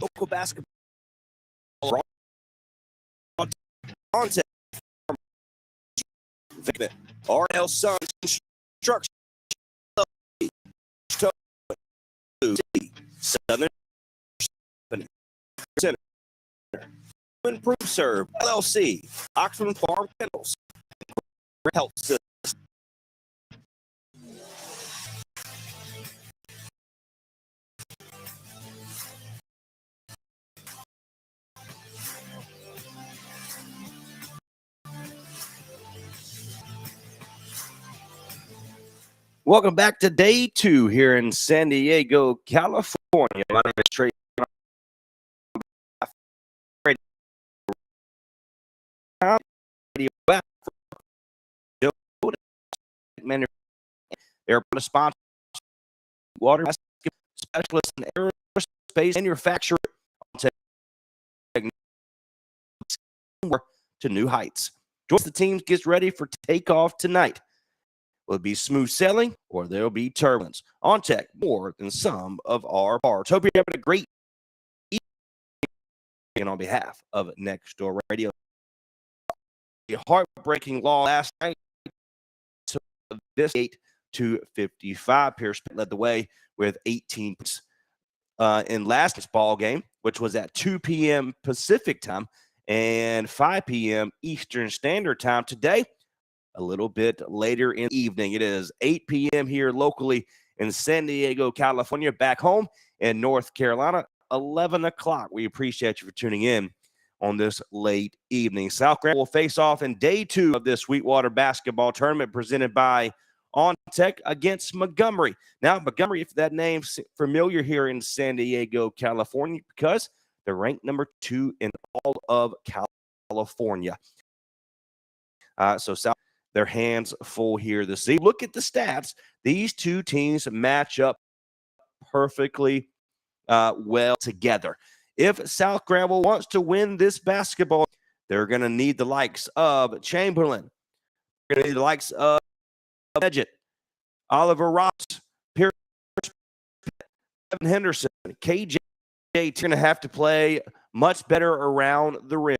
Local basketball content. RL Sons Construction. Southern Center. Improve Serve LLC. Oxford Farm Kennels. Health System. Welcome back to day 2 here in San Diego, California. My name is Trey. They're a sponsor, water specialist in aerospace manufacturing to new heights. Once the team gets ready for takeoff tonight, will it be smooth sailing or there'll be turbulence? On tech, more than some of our parts. Hope you're having a great evening. And on behalf of Next Door Radio, a heartbreaking loss last night. So this 8-55. Pierce led the way with 18 points in last night's ball game, which was at 2 p.m. Pacific time and 5 p.m. Eastern Standard Time. Today, a little bit later in the evening. It is 8 p.m. here locally in San Diego, California. Back home in North Carolina, 11 o'clock. We appreciate you for tuning in on this late evening. South Grand will face off in day 2 of this Sweetwater basketball tournament presented by On Tech against Montgomery. Now, Montgomery, if that name's familiar here in San Diego, California, because they're ranked number 2 in all of California. So South, their hands full here this evening. Look at the stats. These two teams match up perfectly well together. If South Granville wants to win this basketball, they're going to need the likes of Chamberlain. They're going to need the likes of Edgett, Oliver Ross, Pierce, Evan Henderson, KJ. They're going to have to play much better around the rim.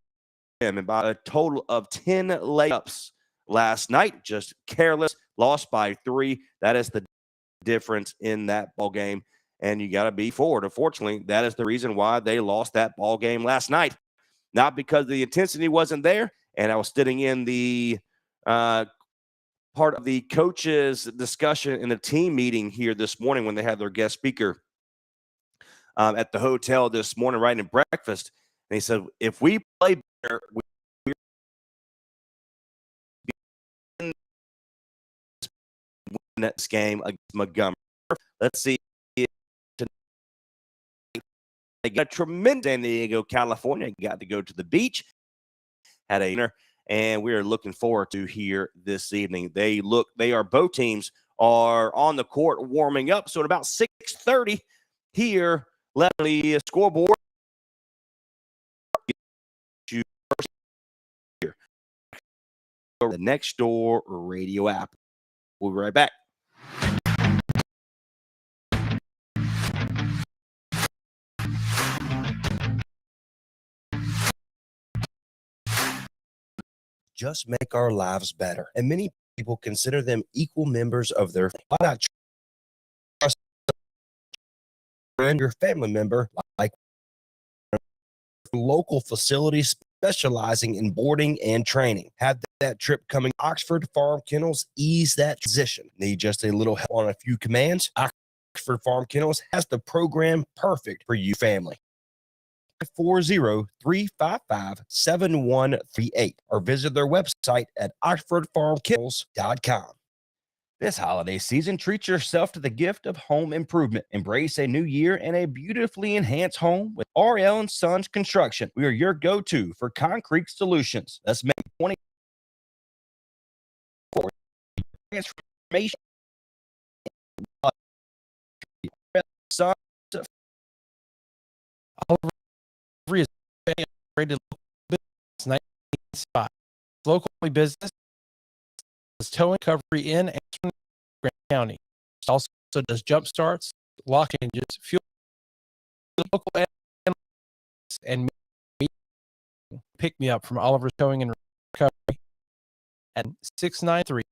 And about a total of 10 layups last night, just careless, lost by 3. That is the difference in that ball game. And you got to be forward. Unfortunately, that is the reason why they lost that ball game last night. Not because the intensity wasn't there. And I was sitting in the part of the coaches' discussion in a team meeting here this morning when they had their guest speaker at the hotel this morning, right in breakfast. And he said, if we play better, we're in this game against Montgomery. Let's see. They got a tremendous San Diego, California. Got to go to the beach, had a dinner, and we are looking forward to here this evening. Both teams are on the court warming up. So at about 6:30 here, left on the scoreboard. The Next Door Radio app. We'll be right back. Just make our lives better. And many people consider them equal members of their family. Why not trust your family member like local facilities specializing in boarding and training? Have that trip coming. Oxford Farm Kennels ease that transition. Need just a little help on a few commands? Oxford Farm Kennels has the program perfect for you family. 403557138 or visit their website at oxfordfarmkennels.com. This holiday season, treat yourself to the gift of home improvement. Embrace a new year and a beautifully enhanced home with RL & Sons Construction. We are your go-to for concrete solutions. Let's make 20 transformation. Oliver is a rated business 1995. Locally business is towing recovery in and Grant County. Also does jump starts, lock engines, fuel local and pick me up from Oliver's Towing and Recovery at 693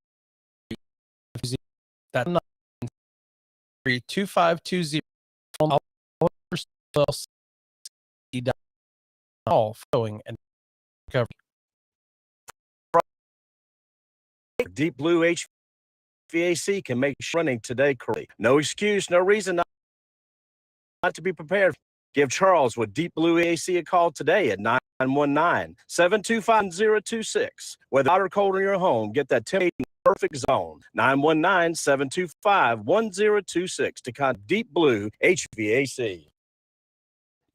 2520. All towing and recovery. Deep Blue HVAC can make running today correctly. No excuse, no reason not to be prepared. Give Charles with Deep Blue AC a call today at 919-725-1026. Whether hot or cold in your home, get that temperature perfect zone. 919-725-1026 to contact Deep Blue HVAC.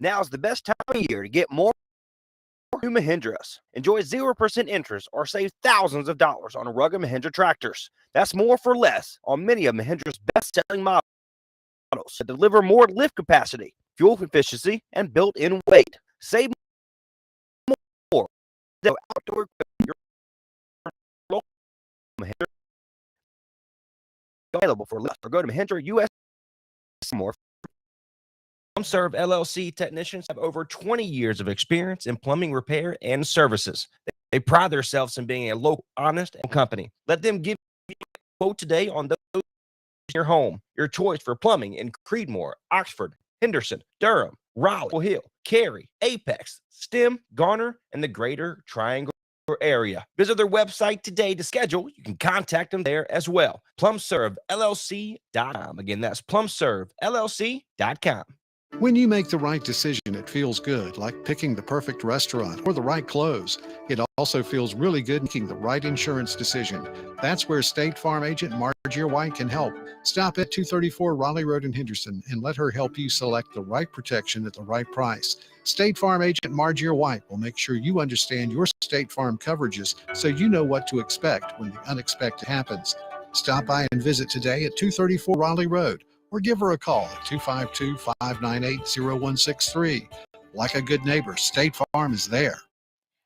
Now's the best time of year to get more to Mahindras. Enjoy 0% interest or save thousands of dollars on rugged Mahindra tractors. That's more for less on many of Mahindra's best-selling models that deliver more lift capacity, fuel efficiency, and built-in weight. Save more. Outdoor Mahindra available for less. Or go to Mahindra US more. PlumServe LLC technicians have over 20 years of experience in plumbing repair and services. They pride themselves in being a local, honest company. Let them give you a quote today on those in your home. Your choice for plumbing in Creedmoor, Oxford, Henderson, Durham, Raleigh, Hill, Cary, Apex, Stem, Garner, and the Greater Triangle area. Visit their website today to schedule. You can contact them there as well. PlumServeLLC.com. Again, that's PlumServeLLC.com. When you make the right decision, it feels good, like picking the perfect restaurant or the right clothes. It also feels really good making the right insurance decision. That's where State Farm agent Margie White can help. Stop at 234 Raleigh Road in Henderson and let her help you select the right protection at the right price. State Farm agent Margie White will make sure you understand your State Farm coverages so you know what to expect when the unexpected happens. Stop by and visit today at 234 Raleigh Road, or give her a call at 252-598-0163. Like a good neighbor, State Farm is there.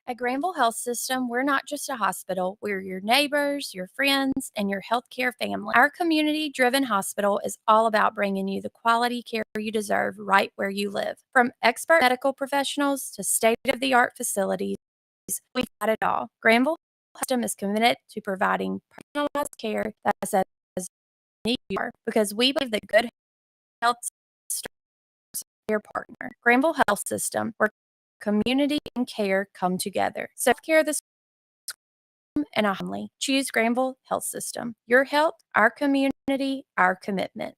At Granville Health System, we're not just a hospital. We're your neighbors, your friends, and your healthcare family. Our community-driven hospital is all about bringing you the quality care you deserve right where you live. From expert medical professionals to state-of-the-art facilities, we've got it all. Granville Health System is committed to providing personalized care that's as unique as you are, because we believe that good health starts with your partner. Granville Health System, where community and care come together. Self-care this and a family. Choose Granville Health System. Your health, our community, our commitment.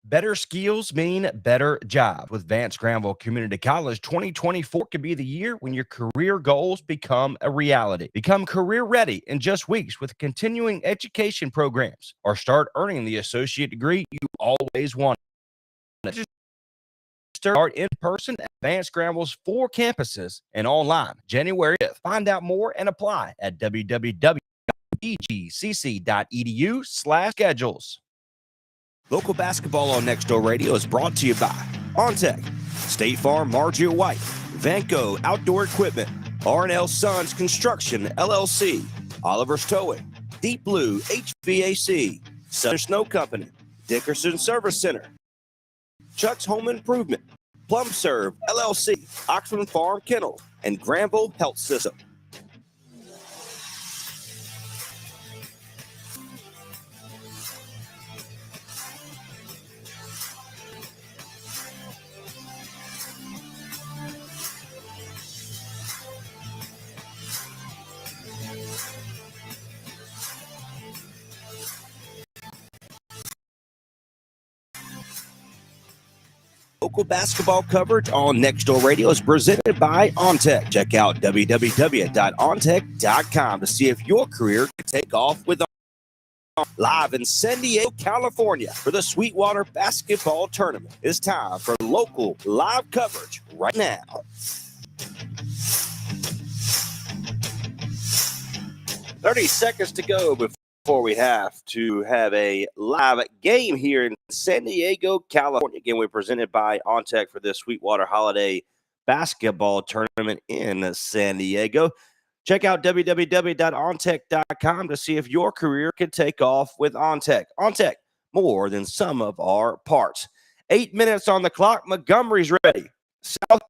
Better skills mean better jobs. With Vance Granville Community College, 2024 could be the year when your career goals become a reality. Become career ready in just weeks with continuing education programs, or start earning the associate degree you always wanted. Start in person at Vance Granville's 4 campuses and online January 5th. Find out more and apply at www.egcc.edu/schedules. Local basketball on Nextdoor Radio is brought to you by OnTech, State Farm Margie White, Vanco Outdoor Equipment, R&L Sons Construction LLC, Oliver's Towing, Deep Blue HVAC, Southern Snow Company, Dickerson Service Center, Chuck's Home Improvement, PlumServe LLC, Oxford Farm Kennel, and Granville Health System. Local basketball coverage on Nextdoor Radio is presented by OnTech. Check out www.ontech.com to see if your career can take off with live in San Diego, California for the Sweetwater basketball tournament. It's time for local live coverage right now. 30 seconds to go before we have to have a live game here in San Diego, California. Again, we're presented by OnTech for this Sweetwater Holiday basketball tournament in San Diego. Check out www.ontech.com to see if your career can take off with OnTech. OnTech, more than some of our parts. 8 minutes on the clock. Montgomery's ready. South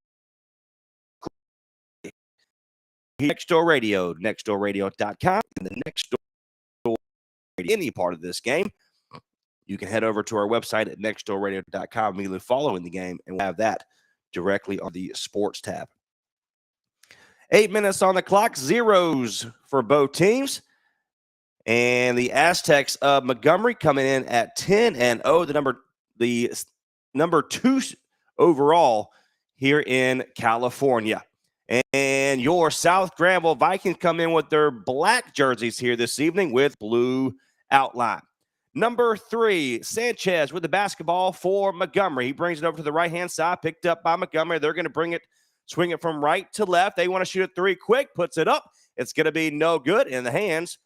Next Door Radio, nextdoorradio.com, and the Next Door Radio. Any part of this game, you can head over to our website at nextdoorradio.com immediately following the game, and we'll have that directly on the sports tab. 8 minutes on the clock, zeros for both teams. And the Aztecs of Montgomery coming in at 10-0, the number 2 overall here in California. And your South Granville Vikings come in with their black jerseys here this evening with blue outline. Number 3, Sanchez with the basketball for Montgomery. He brings it over to the right-hand side, picked up by Montgomery. They're going to swing it from right to left. They want to shoot a 3 quick, puts it up. It's going to be no good in the hands.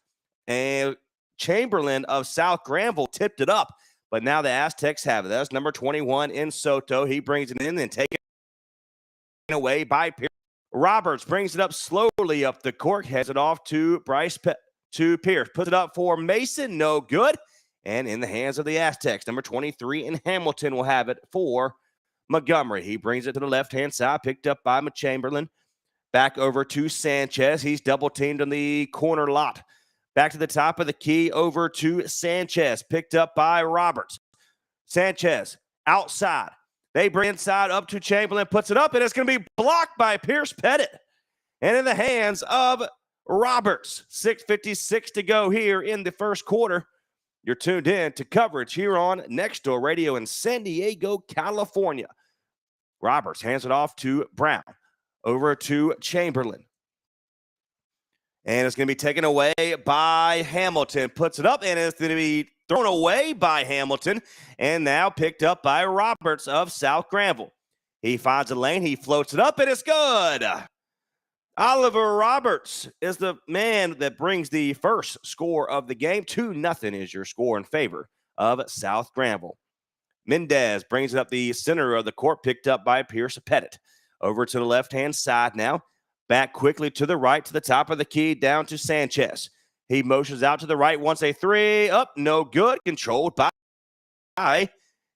And Chamberlain of South Granville tipped it up. But now the Aztecs have it. That's number 21 in Soto. He brings it in and taken away by Pierce. Roberts brings it up slowly up the court, heads it off to Pierce. Puts it up for Mason, no good. And in the hands of the Aztecs, number 23 in Hamilton will have it for Montgomery. He brings it to the left-hand side, picked up by Chamberlain. Back over to Sanchez. He's double-teamed on the corner lot. Back to the top of the key, over to Sanchez, picked up by Roberts. Sanchez, outside. They bring inside up to Chamberlain, puts it up, and it's going to be blocked by Pierce Pettit. And in the hands of Roberts. 6:56 to go here in the first quarter. You're tuned in to coverage here on Next Door Radio in San Diego, California. Roberts hands it off to Brown, over to Chamberlain. And it's going to be taken away by Hamilton. Puts it up, and it's going to be thrown away by Hamilton, and now picked up by Roberts of South Granville. He finds a lane. He floats it up, and it's good. Oliver Roberts is the man that brings the first score of the game. 2-0 is your score in favor of South Granville. Mendez brings it up the center of the court, picked up by Pierce Pettit. Over to the left-hand side now. Back quickly to the right, to the top of the key, down to Sanchez. He motions out to the right, wants a 3, up, no good, controlled by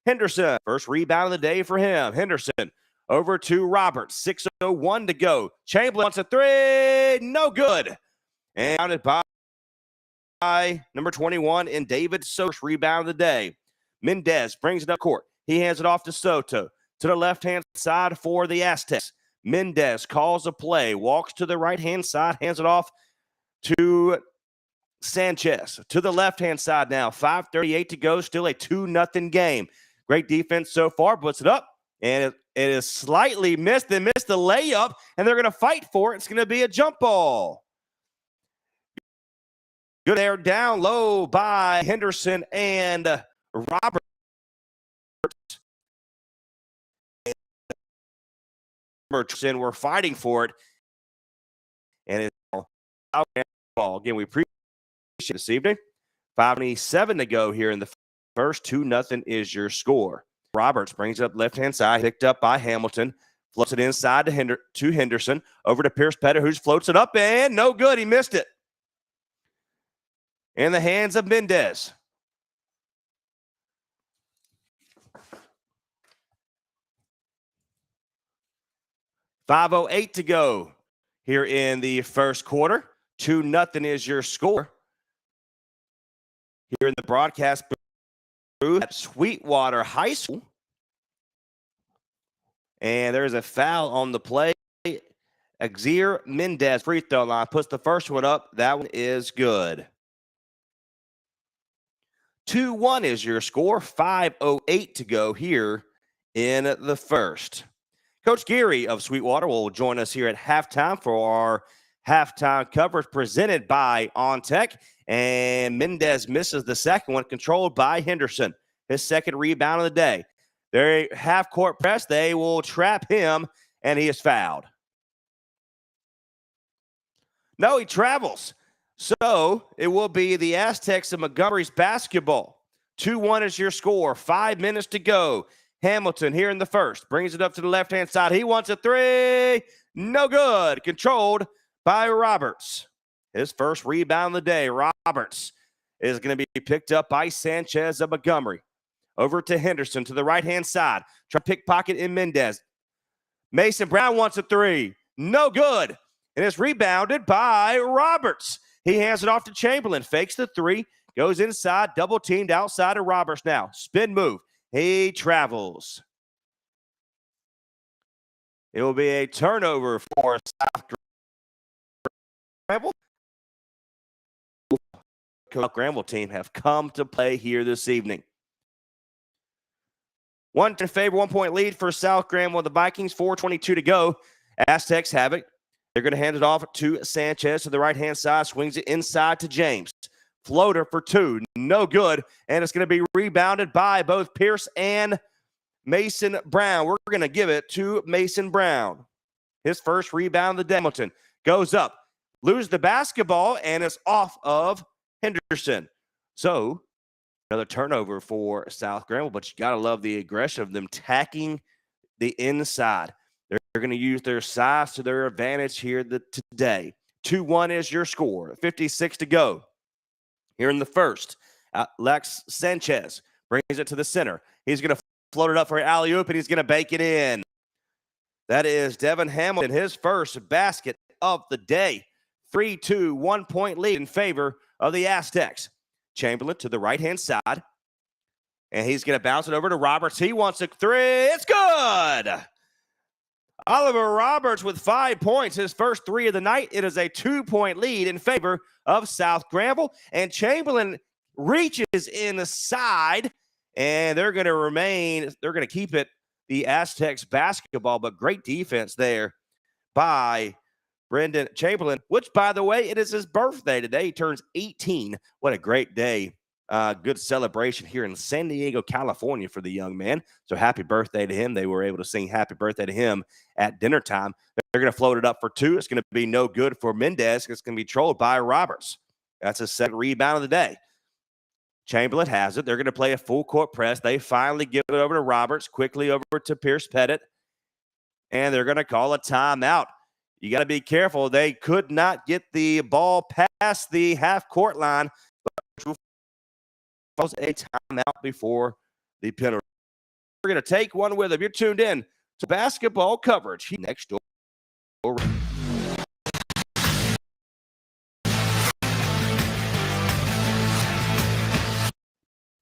Henderson. First rebound of the day for him. Henderson over to Roberts, 6:01 to go. Chamberlain wants a 3, no good. And counted by number 21 in David Soto's rebound of the day. Mendez brings it up court. He hands it off to Soto. To the left-hand side for the Aztecs. Mendez calls a play, walks to the right-hand side, hands it off to Sanchez. To the left-hand side now, 5:38 to go, still a 2-0 game. Great defense so far, puts it up, and it is slightly missed. They missed the layup, and they're going to fight for it. It's going to be a jump ball. Good air down low by Henderson and Roberts. And we're fighting for it. And it's ball. Again, we appreciate it this evening. 5:27 to go here in the first. 2-0 is your score. Roberts brings it up left-hand side, picked up by Hamilton. Floats it inside to Henderson. Over to Pierce Pettit, who floats it up, and no good. He missed it. In the hands of Mendez. .508 to go here in the first quarter. 2-0 is your score. Here in the broadcast booth at Sweetwater High School. And there's a foul on the play. Xavier Mendez, free throw line, puts the first one up. That one is good. 2-1 is your score. 5:08 to go here in the first. Coach Geary of Sweetwater will join us here at halftime for our halftime coverage presented by OnTech. And Mendez misses the second one, controlled by Henderson. His second rebound of the day. Their half-court press, they will trap him, and he is fouled. No, he travels. So it will be the Aztecs of Montgomery's basketball. 2-1 is your score. 5 minutes to go. Hamilton here in the first. Brings it up to the left-hand side. He wants a 3. No good. Controlled by Roberts. His first rebound of the day. Roberts is going to be picked up by Sanchez of Montgomery. over to Henderson to the right-hand side. Try to pickpocket in Mendez. Mason Brown wants a three. No good. And it's rebounded by Roberts. He hands it off to Chamberlain. Fakes the three. Goes inside. Double teamed outside of Roberts now. Spin move. He travels. It will be a turnover for South Granville. South Granville team have come to play here this evening. 1 in favor, 1 point lead for South Granville. The Vikings, 4:22 to go. Aztecs have it. They're going to hand it off to Sanchez to the right-hand side. Swings it inside to James. Floater for two. No good. And it's going to be rebounded by both Pierce and Mason Brown. We're going to give it to Mason Brown. His first rebound of the Hamilton. Goes up. Loses the basketball, and it's off of Henderson. So, another turnover for South Granville, but you got to love the aggression of them tacking the inside. They're going to use their size to their advantage here today. 2-1 is your score. 56 to go. Here in the first, Lex Sanchez brings it to the center. He's going to float it up for an alley-oop, and he's going to bake it in. That is Devin Hamilton, his first basket of the day. 3-2, 1 point lead in favor of the Aztecs. Chamberlain to the right-hand side, and he's going to bounce it over to Roberts. He wants a three. It's good. Oliver Roberts with 5 points, his first three of the night. It is a 2-point lead in favor of South Granville, and Chamberlain reaches inside, and they're going to keep it the Aztecs basketball, but great defense there by Brendan Chamberlain, which, by the way, it is his birthday today. He turns 18. What a great day. Good celebration here in San Diego, California for the young man. So happy birthday to him. They were able to sing happy birthday to him at dinner time. They're going to float it up for two. It's going to be no good for Mendez. It's going to be trolled by Roberts. That's his second rebound of the day. Chamberlain has it. They're going to play a full court press. They finally give it over to Roberts, quickly over to Pierce Pettit, and they're going to call a timeout. You got to be careful. They could not get the ball past the half-court line, but was a timeout before the penalty. We're going to take one with them. You're tuned in to basketball coverage next door.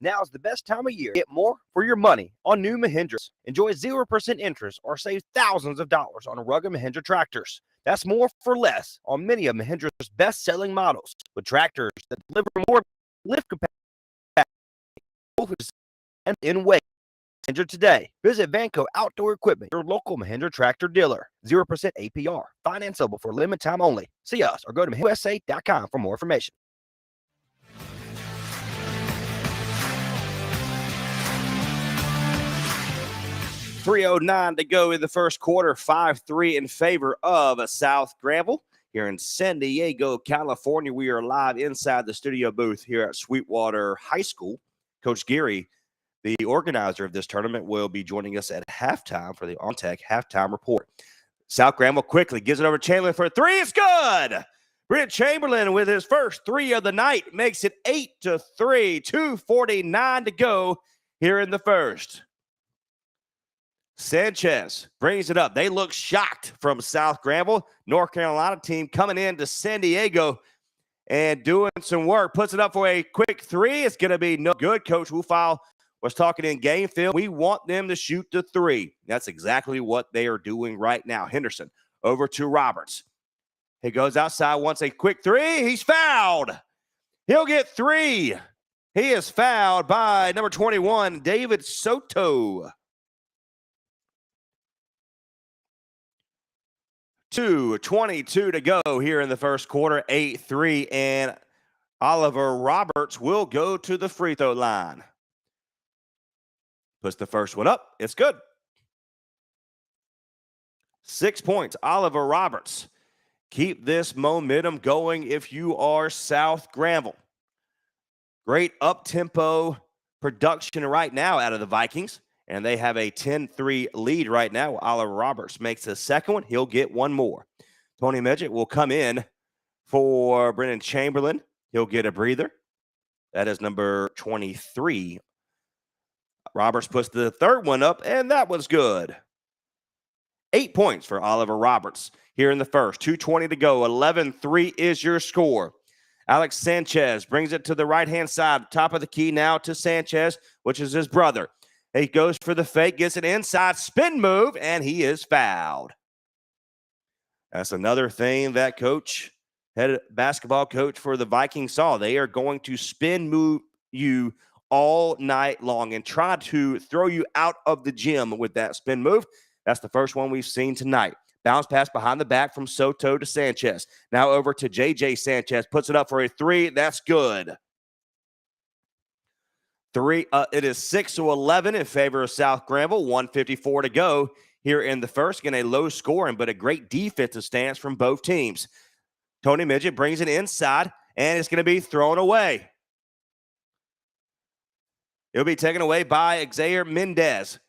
Now's the best time of year. Get more for your money on new Mahindras. Enjoy 0% interest or save thousands of dollars on rugged Mahindra tractors. That's more for less on many of Mahindra's best-selling models with tractors that deliver more lift capacity and in weight. Mahindra today. Visit Vanco Outdoor Equipment, your local Mahindra tractor dealer. 0% APR. Financeable for limited time only. See us or go to USA.com for more information. .309 to go in the first quarter. 5-3 in favor of South Granville. Here in San Diego, California, we are live inside the studio booth here at Sweetwater High School. Coach Geary, the organizer of this tournament, will be joining us at halftime for the OnTech halftime report. South Granville quickly gives it over to Chamberlain for a three. It's good. Brent Chamberlain with his first three of the night makes it 8-3. 2:49 to go here in the first. Sanchez brings it up. They look shocked from South Granville. North Carolina team coming into San Diego and doing some work. Puts it up for a quick three. It's going to be no good. Coach Wufile was talking in game film. We want them to shoot the three. That's exactly what they are doing right now. Henderson over to Roberts. He goes outside, wants a quick three. He's fouled. He'll get three. He is fouled by number 21, David Soto. 2:22 to go here in the first quarter. 8-3, and Oliver Roberts will go to the free throw line. Puts the first one up. It's good. 6 points. Oliver Roberts. Keep this momentum going if you are South Granville. Great up-tempo production right now out of the Vikings. And they have a 10-3 lead right now. Oliver Roberts makes the second one. He'll get one more. Tony Medjit will come in for Brendan Chamberlain. He'll get a breather. That is number 23 Roberts puts the third one up, and that was good. 8 points for Oliver Roberts here in the first. 2:20 to go. 11-3 is your score. Alex Sanchez brings it to the right-hand side, top of the key now to Sanchez, which is his brother. He goes for the fake, gets an inside spin move, and he is fouled. That's another thing that head basketball coach for the Vikings saw. They are going to spin move you all night long and try to throw you out of the gym with that spin move. That's the first one we've seen tonight. Bounce pass behind the back from Soto to Sanchez. Now over to J.J. Sanchez. Puts it up for a three. That's good. It is 6-11 in favor of South Granville. 1:54 to go here in the first. Again, a low scoring, but a great defensive stance from both teams. Tony Midget brings it inside, and it's going to be thrown away. It'll be taken away by Xavier Mendez.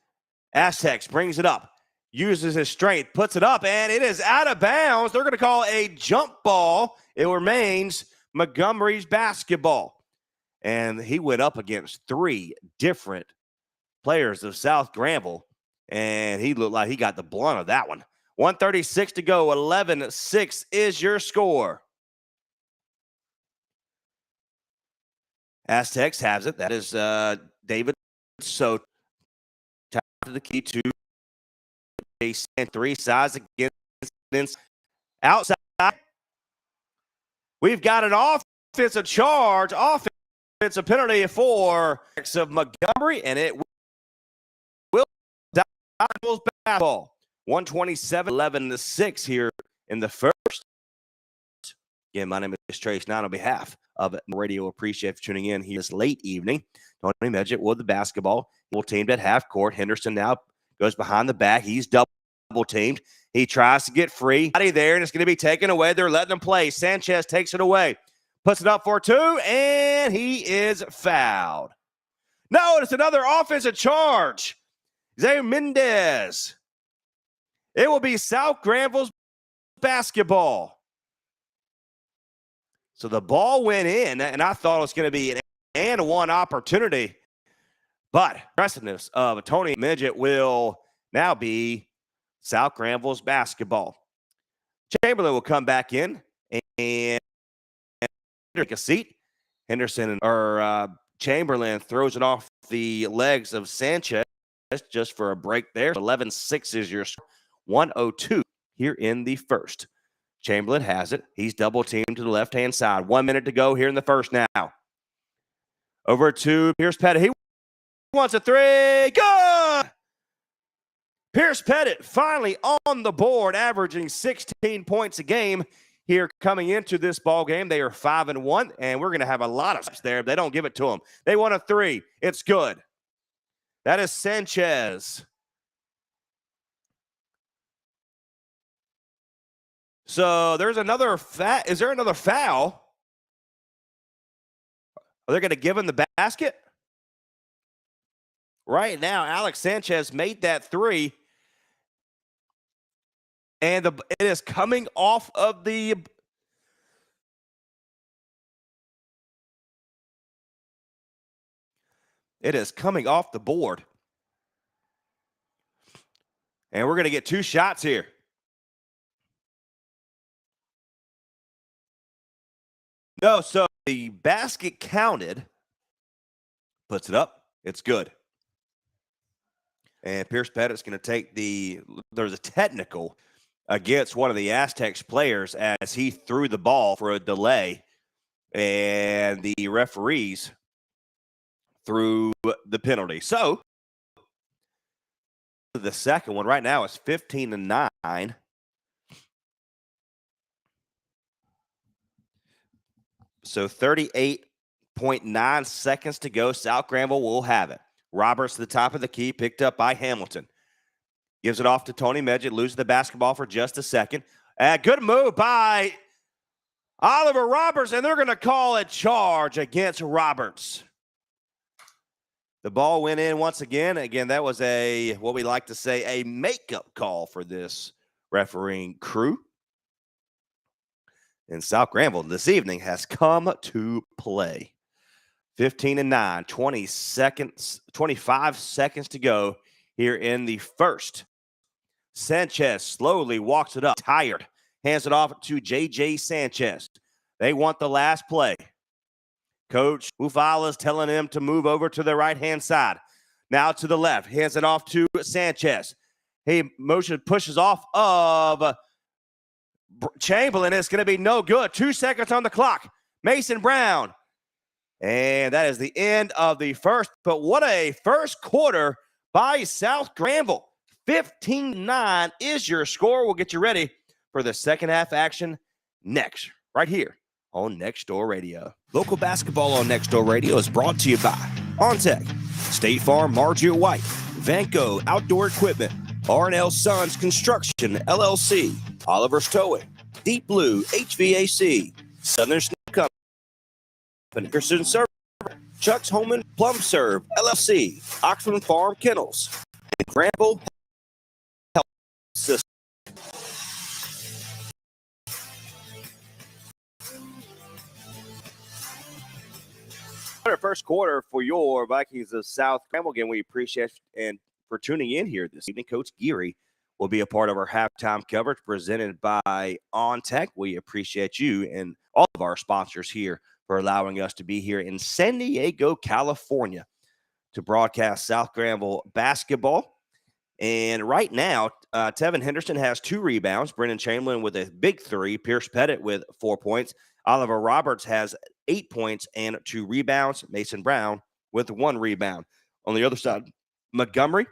Aztecs brings it up, uses his strength, puts it up, and it is out of bounds. They're going to call a jump ball. It remains Montgomery's basketball. And he went up against three different players of South Granville, and he looked like he got the blunt of that one. 1:36 to go. 11-6 is your score. Aztecs has it. That is David Soto. Top of the key to a three sides against outside. We've got an offensive charge. Offensive penalty for of Montgomery, and it will basketball. 127, 11-6 here in the first. Again, my name is Trace Nine on behalf of Radio. Appreciate you for tuning in here this late evening. Tony Midget with the basketball. We'll teamed at half court. Henderson now goes behind the back. He's double teamed. He tries to get free. Body there, and it's going to be taken away. They're letting him play. Sanchez takes it away. Puts it up for two, and he is fouled. No, it's another offensive charge. Xavier Mendez. It will be South Granville's basketball. So the ball went in, and I thought it was going to be an and one opportunity. But aggressiveness of Tony Midget will now be South Granville's basketball. Chamberlain will come back in and take a seat. Chamberlain throws it off the legs of Sanchez just for a break there. 11-6 is your score. 1:02 here in the first. Chamberlain has it. He's double teamed to the left-hand side. 1 minute to go here in the first now. Over to Pierce Pettit. He wants a three. Good! Pierce Pettit finally on the board, averaging 16 points a game here coming into this ball game. They are 5-1, and we're going to have a lot of there if they don't give it to them. They want a three. It's good. That is Sanchez. So there's another is there another foul? Are they going to give him the basket? Right now, Alex Sanchez made that three. And it is coming off of the board. And we're going to get two shots here. No, so the basket counted, puts it up, it's good. And Pierce Pettit's going to take there's a technical against one of the Aztecs players as he threw the ball for a delay, and the referees threw the penalty. So the second one right now is 15-9. So 38.9 seconds to go. South Granville will have it. Roberts to the top of the key, picked up by Hamilton. Gives it off to Tony Midget, loses the basketball for just a second. Good move by Oliver Roberts, and they're going to call a charge against Roberts. The ball went in once again. Again, that was what we like to say, a makeup call for this refereeing crew. And South Granville this evening has come to play. 15-9, 25 seconds to go here in the first. Sanchez slowly walks it up, tired, hands it off to J.J. Sanchez. They want the last play. Coach Ufala's telling him to move over to the right-hand side. Now to the left, hands it off to Sanchez. He pushes off of Chamberlain. It's going to be no good. 2 seconds on the clock. Mason Brown. And that is the end of the first. But what a first quarter by South Granville. 15-9 is your score. We'll get you ready for the second half action next, right here on Next Door Radio. Local basketball on Next Door Radio is brought to you by OnTech, State Farm Margie White, Vanco Outdoor Equipment, R&L Sons Construction, LLC, Oliver's Towing, Deep Blue HVAC, Southern Snow Company, Pearson Server, Chuck's Home and Plum Serve, LLC, Oxford Farm Kennels, and Granville Health System. Our first quarter for your Vikings of South Granville. Again, we appreciate and for tuning in here this evening. Coach Geary will be a part of our halftime coverage presented by OnTech. We appreciate you and all of our sponsors here for allowing us to be here in San Diego, California to broadcast South Granville basketball. And right now, Tevin Henderson has 2 rebounds. Brendan Chamberlain with a big 3. Pierce Pettit with 4 points. Oliver Roberts has 8 points and 2 rebounds. Mason Brown with 1 rebound. On the other side, Montgomery,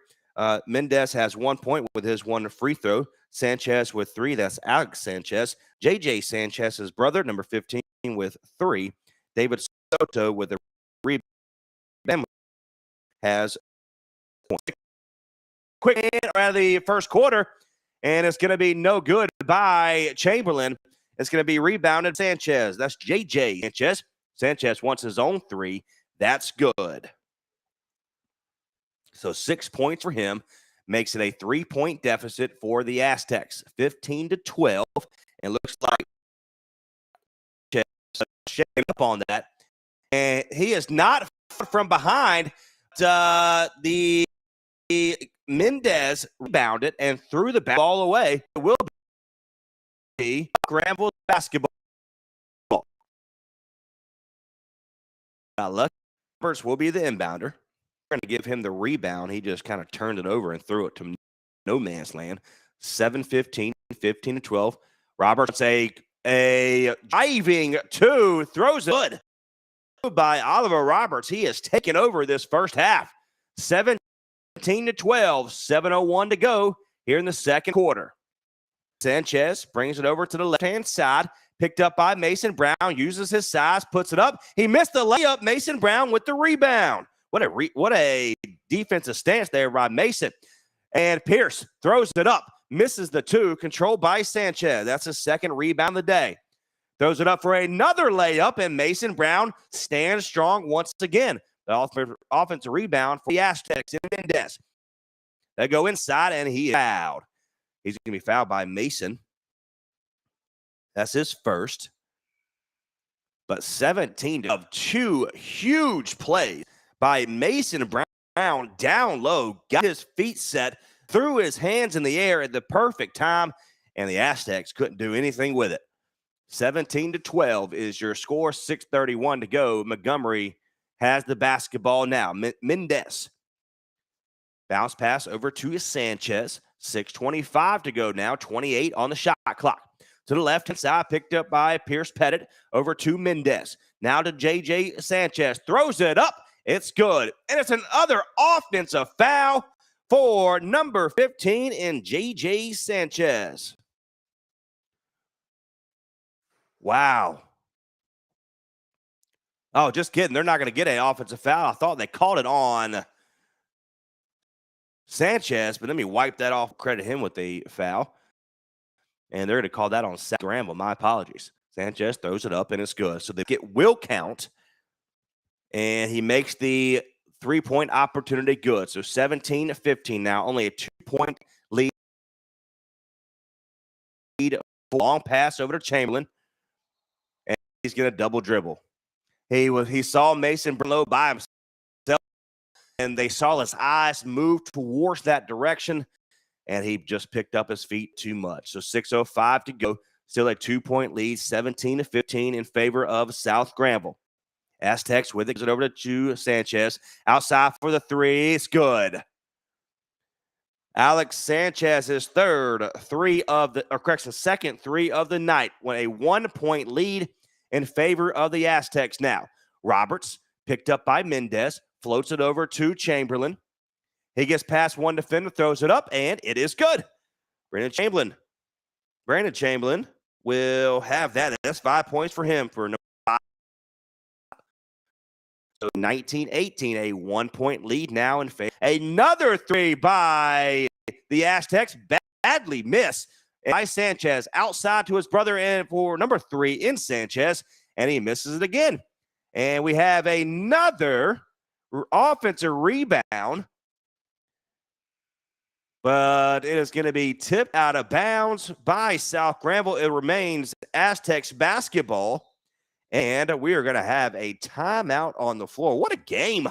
Mendez has 1 point with his 1 free throw. Sanchez with 3. That's Alex Sanchez. J.J. Sanchez's brother, number 15, with 3. David Soto with a rebound has 1. Quick out of the first quarter, and it's going to be no good by Chamberlain. It's going to be rebounded Sanchez. That's J.J. Sanchez. Sanchez wants his own 3. That's good. So 6 points for him. Makes it a 3-point deficit for the Aztecs. 15-12. And looks like shaking up on that. And he is not from behind. The Mendez rebounded and threw the ball away. It will be Granville basketball. Lucky Roberts will be the inbounder. We're going to give him the rebound. He just kind of turned it over and threw it to no man's land. 7-15, 15-12. Roberts a driving 2, throws it good by Oliver Roberts. He has taken over this first half. 17-12, 7:01 to go here in the second quarter. Sanchez brings it over to the left-hand side. Picked up by Mason Brown, uses his size, puts it up. He missed the layup. Mason Brown with the rebound. What a defensive stance there by Mason. And Pierce throws it up, misses the 2, controlled by Sanchez. That's his second rebound of the day. Throws it up for another layup, and Mason Brown stands strong once again. The offensive rebound for the Aztecs in Mendez. They go inside, and he is fouled. He's going to be fouled by Mason. That's his first. But 17 of 2 huge plays by Mason Brown down low, got his feet set, threw his hands in the air at the perfect time, and the Aztecs couldn't do anything with it. 17-12 is your score, 6:31 to go. Montgomery has the basketball now. Mendez. Bounce pass over to Sanchez. 6:25 to go now. 28 on the shot clock. To the left-hand side, picked up by Pierce Pettit. Over to Mendez. Now to J.J. Sanchez. Throws it up. It's good. And it's another offensive foul for number 15 in J.J. Sanchez. Wow. Oh, just kidding. They're not going to get an offensive foul. I thought they called it on Sanchez, but let me wipe that off, credit him with the foul. And they're going to call that on South Granville. My apologies. Sanchez throws it up, and it's good. So they will count, and he makes the 3-point opportunity good. So 17-15 now, only a 2-point lead. Long pass over to Chamberlain, and he's going to double dribble. He saw Mason Brunlow by himself, and they saw his eyes move towards that direction, and he just picked up his feet too much. So 6:05 to go. Still a 2-point lead, 17-15 in favor of South Granville. Aztecs with it, gives it over to Sanchez. Outside for the three. It's good. Alex Sanchez's second three of the night, with a 1-point lead in favor of the Aztecs now. Roberts, picked up by Mendez, floats it over to Chamberlain. He gets past one defender, throws it up, and it is good. Brandon Chamberlain will have that. That's 5 points for him for number 5. So 19-18, a 1-point lead now in favor. Another three by the Aztecs, badly missed by Sanchez, outside to his brother, and for number 3 in Sanchez, and he misses it again. And we have another offensive rebound, but it is going to be tipped out of bounds by South Granville. It remains Aztecs basketball, and we are going to have a timeout on the floor. What a game.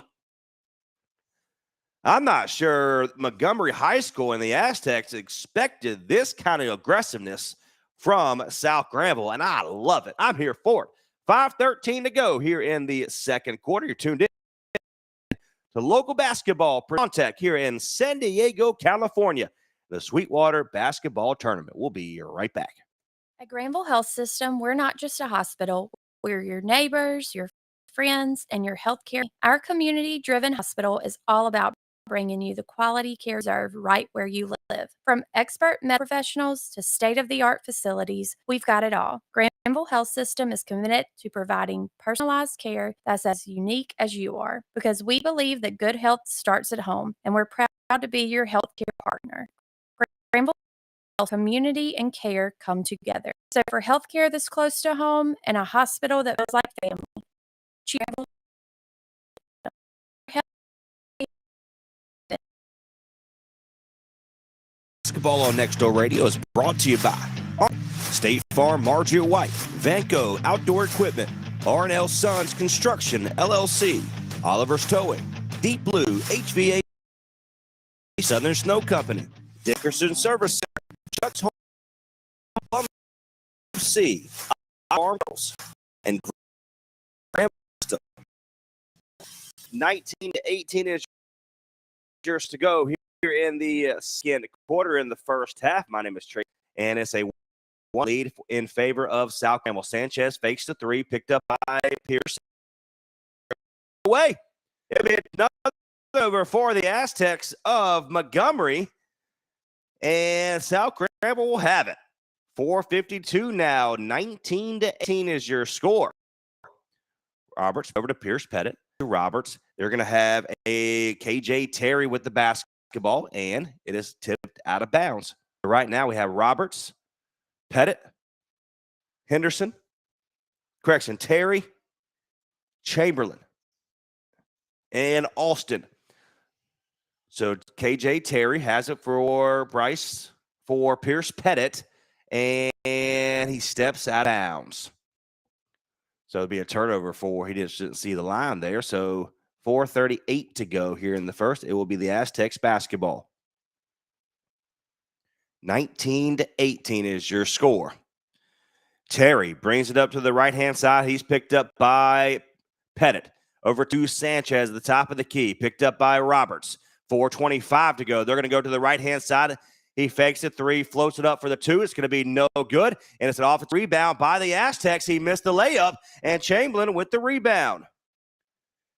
I'm not sure Montgomery High School and the Aztecs expected this kind of aggressiveness from South Granville, and I love it. I'm here for it. 5:13 to go here in the second quarter. You're tuned in to local basketball contact here in San Diego, California. The Sweetwater basketball tournament. We'll be right back. At Granville Health System, we're not just a hospital. We're your neighbors, your friends, and your healthcare. Our community-driven hospital is all about bringing you the quality care you deserve right where you live. From expert medical professionals to state-of-the-art facilities, we've got it all. Granville Health System is committed to providing personalized care that's as unique as you are, because we believe that good health starts at home, and we're proud to be your healthcare partner. Granville Health, community and care come together. So for healthcare that's close to home and a hospital that feels like family, Basketball on Next Door Radio is brought to you by State Farm, Marjorie White, Vanco Outdoor Equipment, R&L Sons Construction, LLC, Oliver's Towing, Deep Blue HVAC, Southern Snow Company, Dickerson Service Center, Chuck's Home, C, Arnold's, and 19-18 is yours to go here in the second quarter in the first half. My name is Trey, and it's a 1 lead in favor of South Granville. Sanchez fakes the three, picked up by Pierce. Away. It'll be another over for the Aztecs of Montgomery, and South Granville will have it. 4:52 now. 19-18 is your score. Roberts over to Pierce Pettit. Roberts. They're going to have a KJ Terry with the basketball, and it is tipped out of bounds. Right now we have Roberts, Pettit, Terry, Chamberlain, and Alston. So KJ Terry has it for Bryce, for Pierce Pettit, and he steps out of bounds. So it'll be a turnover he didn't see the line there. So 4:38 to go here in the first. It will be the Aztecs basketball. 19-18 is your score. Terry brings it up to the right-hand side. He's picked up by Pettit. Over to Sanchez at the top of the key. Picked up by Roberts. 4:25 to go. They're going to go to the right-hand side. He fakes it three, floats it up for the two. It's going to be no good, and it's an offensive rebound by the Aztecs. He missed the layup, and Chamberlain with the rebound.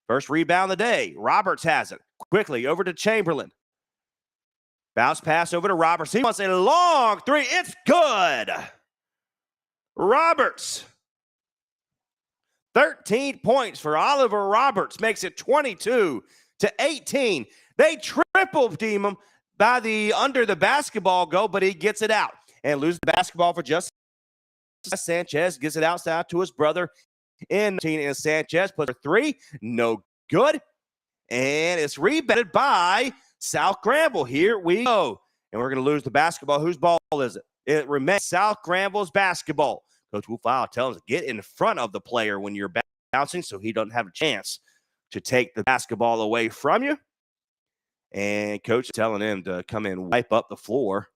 First rebound of the day. Roberts has it. Quickly over to Chamberlain. Bounce pass over to Roberts. He wants a long three. It's good. Roberts. 13 points for Oliver Roberts. Makes it 22-18. They triple team him under the basketball goal, but he gets it out and loses the basketball for just Sanchez. Gets it outside to his brother in 19, and Sanchez puts a three. No good. And it's rebounded by South Granville. Here we go. And we're going to lose the basketball. Whose ball is it? It remains South Granville's basketball. Coach Wolfile tells us, get in front of the player when you're back. bouncing, so he doesn't have a chance to take the basketball away from you. And coach is telling him to come in and wipe up the floor.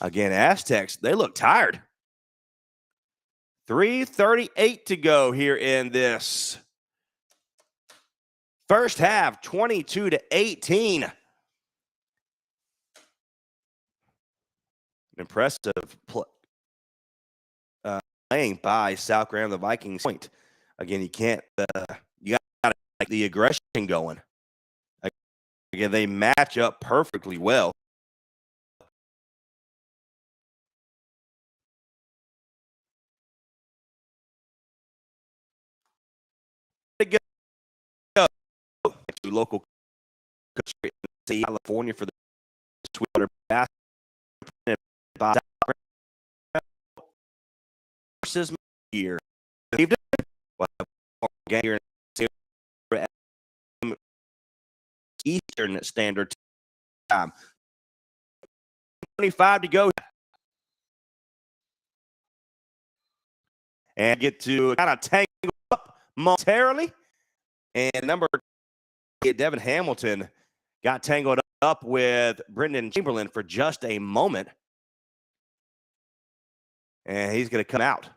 Again, Aztecs, they look tired. 3:38 to go here in this first half, 22-18. Impressive playing by South Graham, the Vikings point. Again, you got to like the aggression going. Again, they match up perfectly well. To local coach in California for the Sweetwater basketball versus here. Here Eastern Standard Time. 25 to go. And get to kind of tangle up momentarily. And number Devin Hamilton got tangled up with Brendan Chamberlain for just a moment. And he's going to come out.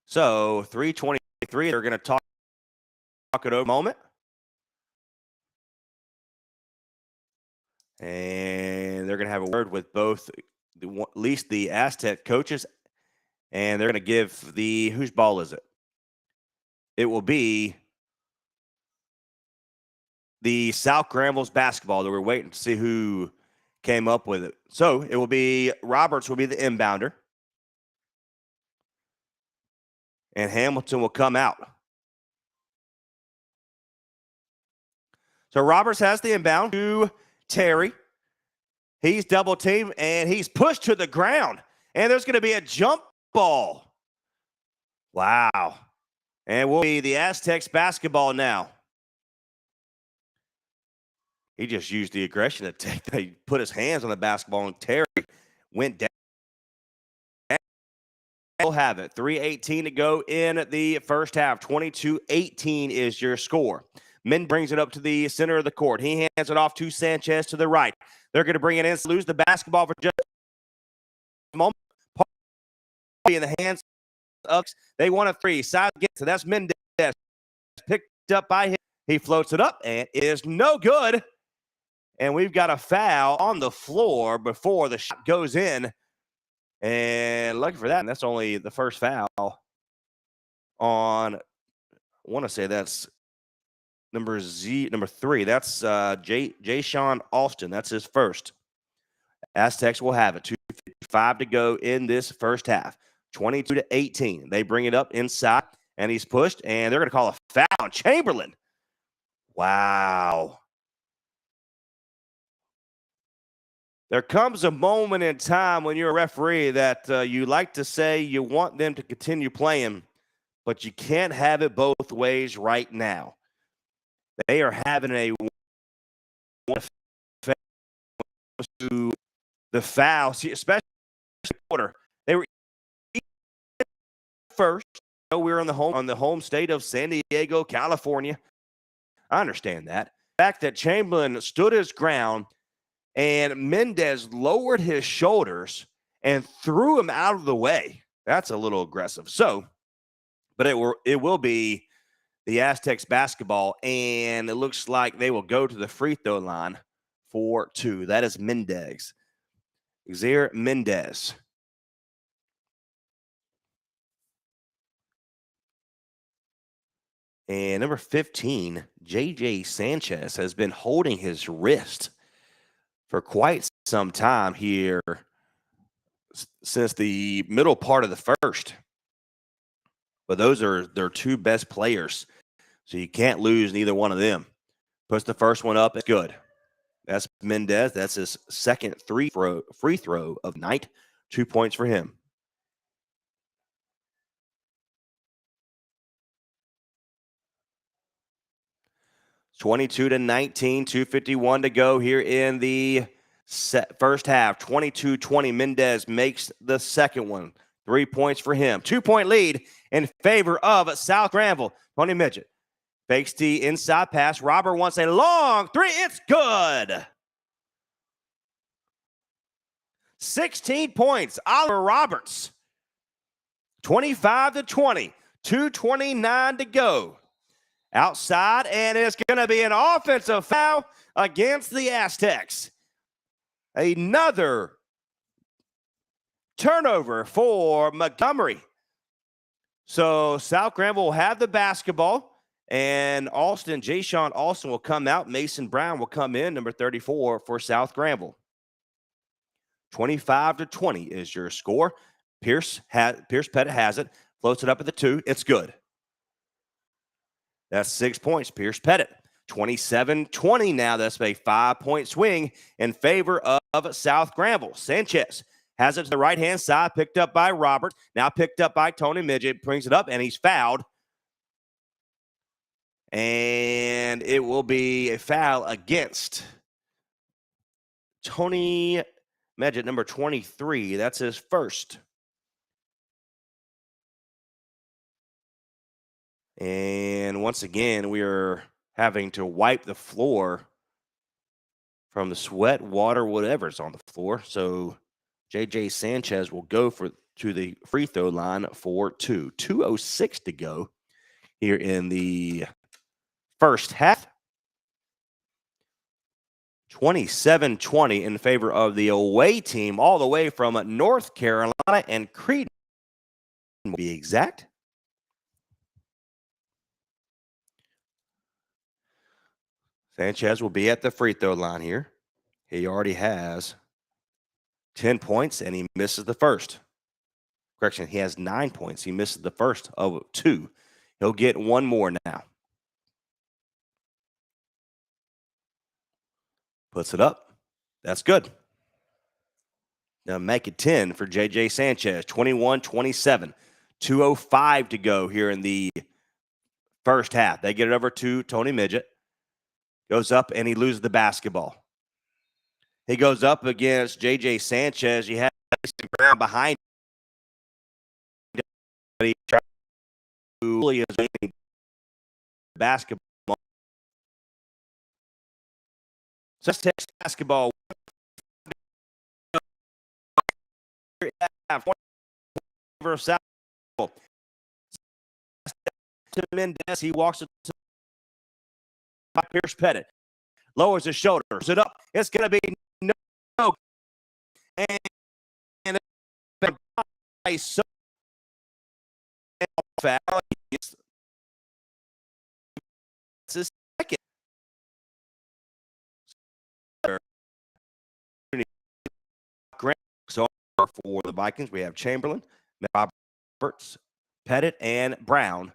So 3:23, they're going to talk it over a moment. And they're going to have a word with both, at least the Aztec coaches. And they're going to give whose ball is it? It will be the South Granville's basketball that we're waiting to see who came up with it. So it will be Roberts will be the inbounder. And Hamilton will come out. So Roberts has the inbound to Terry. He's double teamed and he's pushed to the ground. And there's going to be a jump ball. Wow. And will be the Aztecs basketball now. He just used the aggression to he put his hands on the basketball, and Terry went down. We'll have it. 3:18 to go in the first half. 22-18 is your score. Min brings it up to the center of the court. He hands it off to Sanchez to the right. They're going to bring it in, lose the basketball for just a moment. In the hands of they want a three. Side again, so that's Mendez. Picked up by him. He floats it up and it is no good. And we've got a foul on the floor before the shot goes in. And lucky for that, and that's only the first foul on, I want to say that's number 3. That's Jay-Sean Austin. That's his first. Aztecs will have it. 2:55 to go in this first half. 22-18. They bring it up inside, and he's pushed, and they're going to call a foul on Chamberlain. Wow. There comes a moment in time when you're a referee that you like to say you want them to continue playing, but you can't have it both ways right now. They are having a to the foul, especially the quarter. They were first. We're on the home state of San Diego, California. I understand that. The fact that Chamberlain stood his ground and Mendez lowered his shoulders and threw him out of the way. That's a little aggressive. So, but it will be the Aztecs basketball, and it looks like they will go to the free throw line for 2. That is Mendez. Xavier Mendez. And number 15, J.J. Sanchez, has been holding his wrist for quite some time here since the middle part of the first. But those are their 2 best players, so you can't lose neither one of them. Puts the first one up, it's good. That's Mendez. That's his second free throw of night. 2 points for him. It's 22-19, 2:51 to go here in the First half, 22-20. Mendez makes the second one. 3 points for him. 2-point lead in favor of South Granville. Tony Midget fakes the inside pass. Robert wants a long three. It's good. 16 points. Oliver Roberts. 25-20. 2:29 to go. Outside, and it's going to be an offensive foul against the Aztecs. Another turnover for Montgomery. So South Granville will have the basketball, and Jashawn Alston will come out. Mason Brown will come in, number 34 for South Granville. 25-20 is your score. Pierce Pettit has it, floats it up at the 2. It's good. That's 6 points. Pierce Pettit. 27-20 now. That's a 5-point swing in favor of South Granville. Sanchez has it to the right-hand side, picked up by Robert. Now picked up by Tony Midget. Brings it up, and he's fouled. And it will be a foul against Tony Midget, number 23. That's his first. And once again, we are having to wipe the floor from the sweat, water, whatever's on the floor. So J.J. Sanchez will go to the free throw line for 2. 2:06 to go here in the first half. 27-20 in favor of the away team, all the way from North Carolina and Creighton, to be exact. Sanchez will be at the free throw line here. He already has 10 points, and he misses the first. Correction, he has 9 points. He misses the first of 2. He'll get one more now. Puts it up. That's good. Now make it 10 for J.J. Sanchez. 21-27. 2:05 to go here in the first half. They get it over to Tony Midget. Goes up, and he loses the basketball. He goes up against J.J. Sanchez. You have Mason Brown behind him. He tries to really basketball. So let's take basketball. To Mendez, he walks it to Pierce Pettit. Lowers his shoulders it up. It's going to be no. And so foul. It's his second. So for the Vikings, we have Chamberlain, Roberts, Pettit, and Brown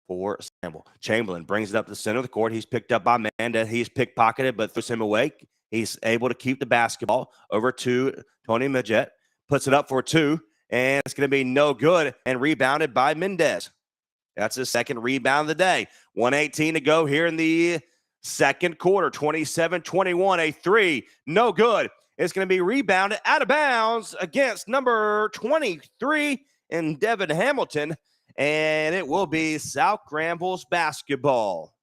for Campbell. Chamberlain brings it up to the center of the court. He's picked up by Manda. He's pickpocketed, but throws him away. He's able to keep the basketball over to Tony Midget. Puts it up for 2, and it's going to be no good, and rebounded by Mendez. That's his second rebound of the day. 1:18 to go here in the second quarter. 27-21, a 3, no good. It's going to be rebounded out of bounds against number 23 in Devin Hamilton, and it will be South Granville's basketball.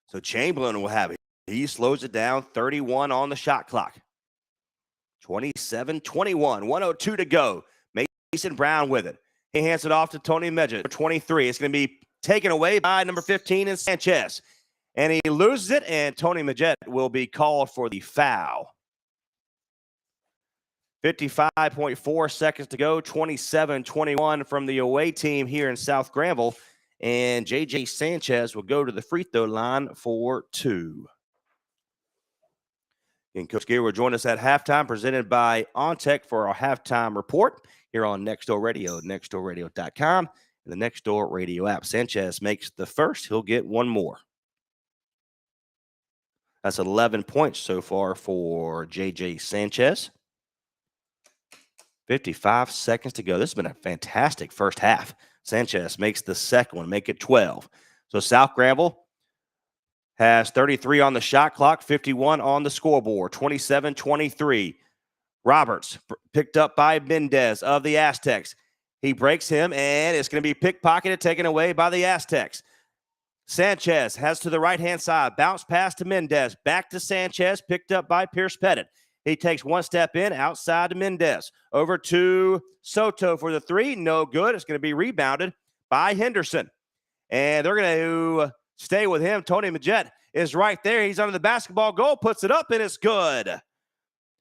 So Chamberlain will have it. He slows it down, 31 on the shot clock. 27-21, 1:02 to go. Mason Brown with it. He hands it off to Tony Midget, 23. It's going to be taken away by number 15 in Sanchez. And he loses it, and Tony Midget will be called for the foul. 55.4 seconds to go, 27-21 from the away team here in South Granville. And J.J. Sanchez will go to the free throw line for 2. And Coach Gear will join us at halftime, presented by OnTech for our halftime report here on Next Door Radio, nextdoorradio.com, and the Next Door Radio app. Sanchez makes the first. He'll get one more. That's 11 points so far for J.J. Sanchez. 55 seconds to go. This has been a fantastic first half. Sanchez makes the second one, make it 12. So South Granville has 33 on the shot clock, 51 on the scoreboard, 27-23. Roberts picked up by Mendez of the Aztecs. He breaks him, and it's going to be pickpocketed, taken away by the Aztecs. Sanchez has to the right-hand side, bounce pass to Mendez, back to Sanchez, picked up by Pierce Pettit. He takes one step in, outside to Mendez. Over to Soto for the three, no good. It's going to be rebounded by Henderson. And they're going to stay with him. Tony Majette is right there. He's under the basketball goal, puts it up, and it's good.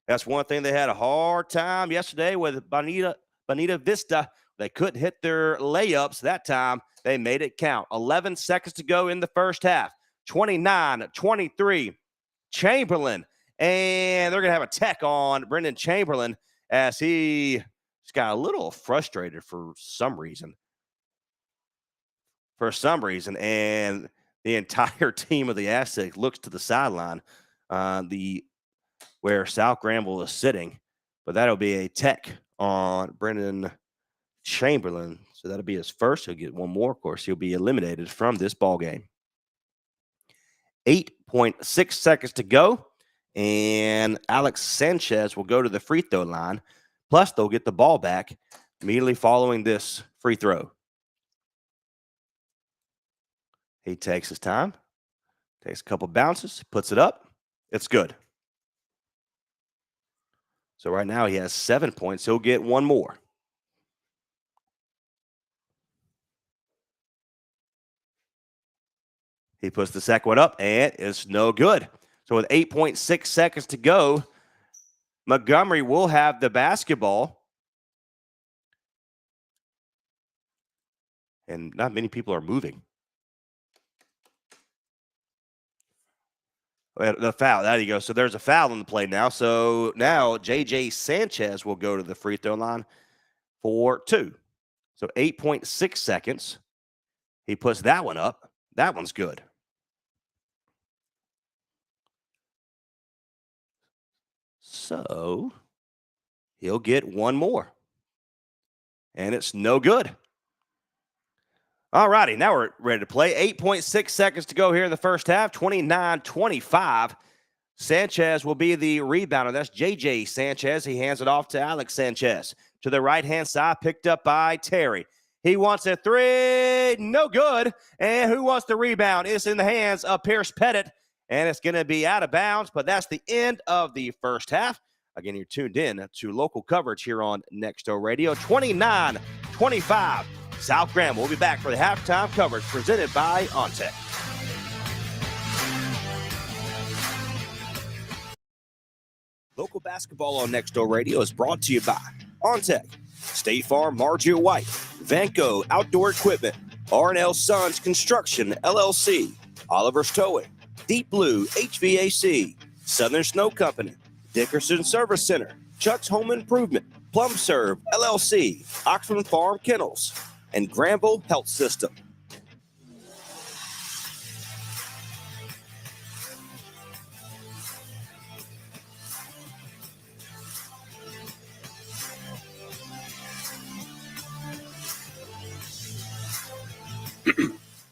That's one thing they had a hard time yesterday with Bonita Vista. They couldn't hit their layups that time. They made it count. 11 seconds to go in the first half. 29-23. Chamberlain. And they're going to have a tech on Brendan Chamberlain as he just got a little frustrated for some reason. And the entire team of the Aztecs looks to the sideline, where South Granville is sitting. But that'll be a tech on Brendan Chamberlain. So that'll be his first. He'll get one more. Of course, he'll be eliminated from this ball game. 8.6 seconds to go. And Alex Sanchez will go to the free throw line. Plus, they'll get the ball back immediately following this free throw. He takes his time, takes a couple bounces, puts it up. It's good. So right now he has 7 points. He'll get one more. He puts the second one up, and it's no good. So with 8.6 seconds to go, Montgomery will have the basketball. And not many people are moving. The foul. There you go. So there's a foul in the play now. So now J.J. Sanchez will go to the free throw line for 2. So 8.6 seconds. He puts that one up. That one's good. So he'll get one more. And it's no good. All righty, now we're ready to play. 8.6 seconds to go here in the first half, 29-25. Sanchez will be the rebounder. That's J.J. Sanchez. He hands it off to Alex Sanchez. To the right-hand side, picked up by Terry. He wants a three, no good. And who wants the rebound? It's in the hands of Pierce Pettit, and it's going to be out of bounds, but that's the end of the first half. Again, you're tuned in to local coverage here on Nexto Radio. 29-25. South Granville will be back for the halftime coverage presented by OnTech. Local basketball on Nexto Radio is brought to you by OnTech, State Farm Margia White, Vanco Outdoor Equipment, R&L Sons Construction, LLC, Oliver's Towing, Deep Blue HVAC, Southern Snow Company, Dickerson Service Center, Chuck's Home Improvement, Plum Serve, LLC, Oxford Farm Kennels, and Granville Health System.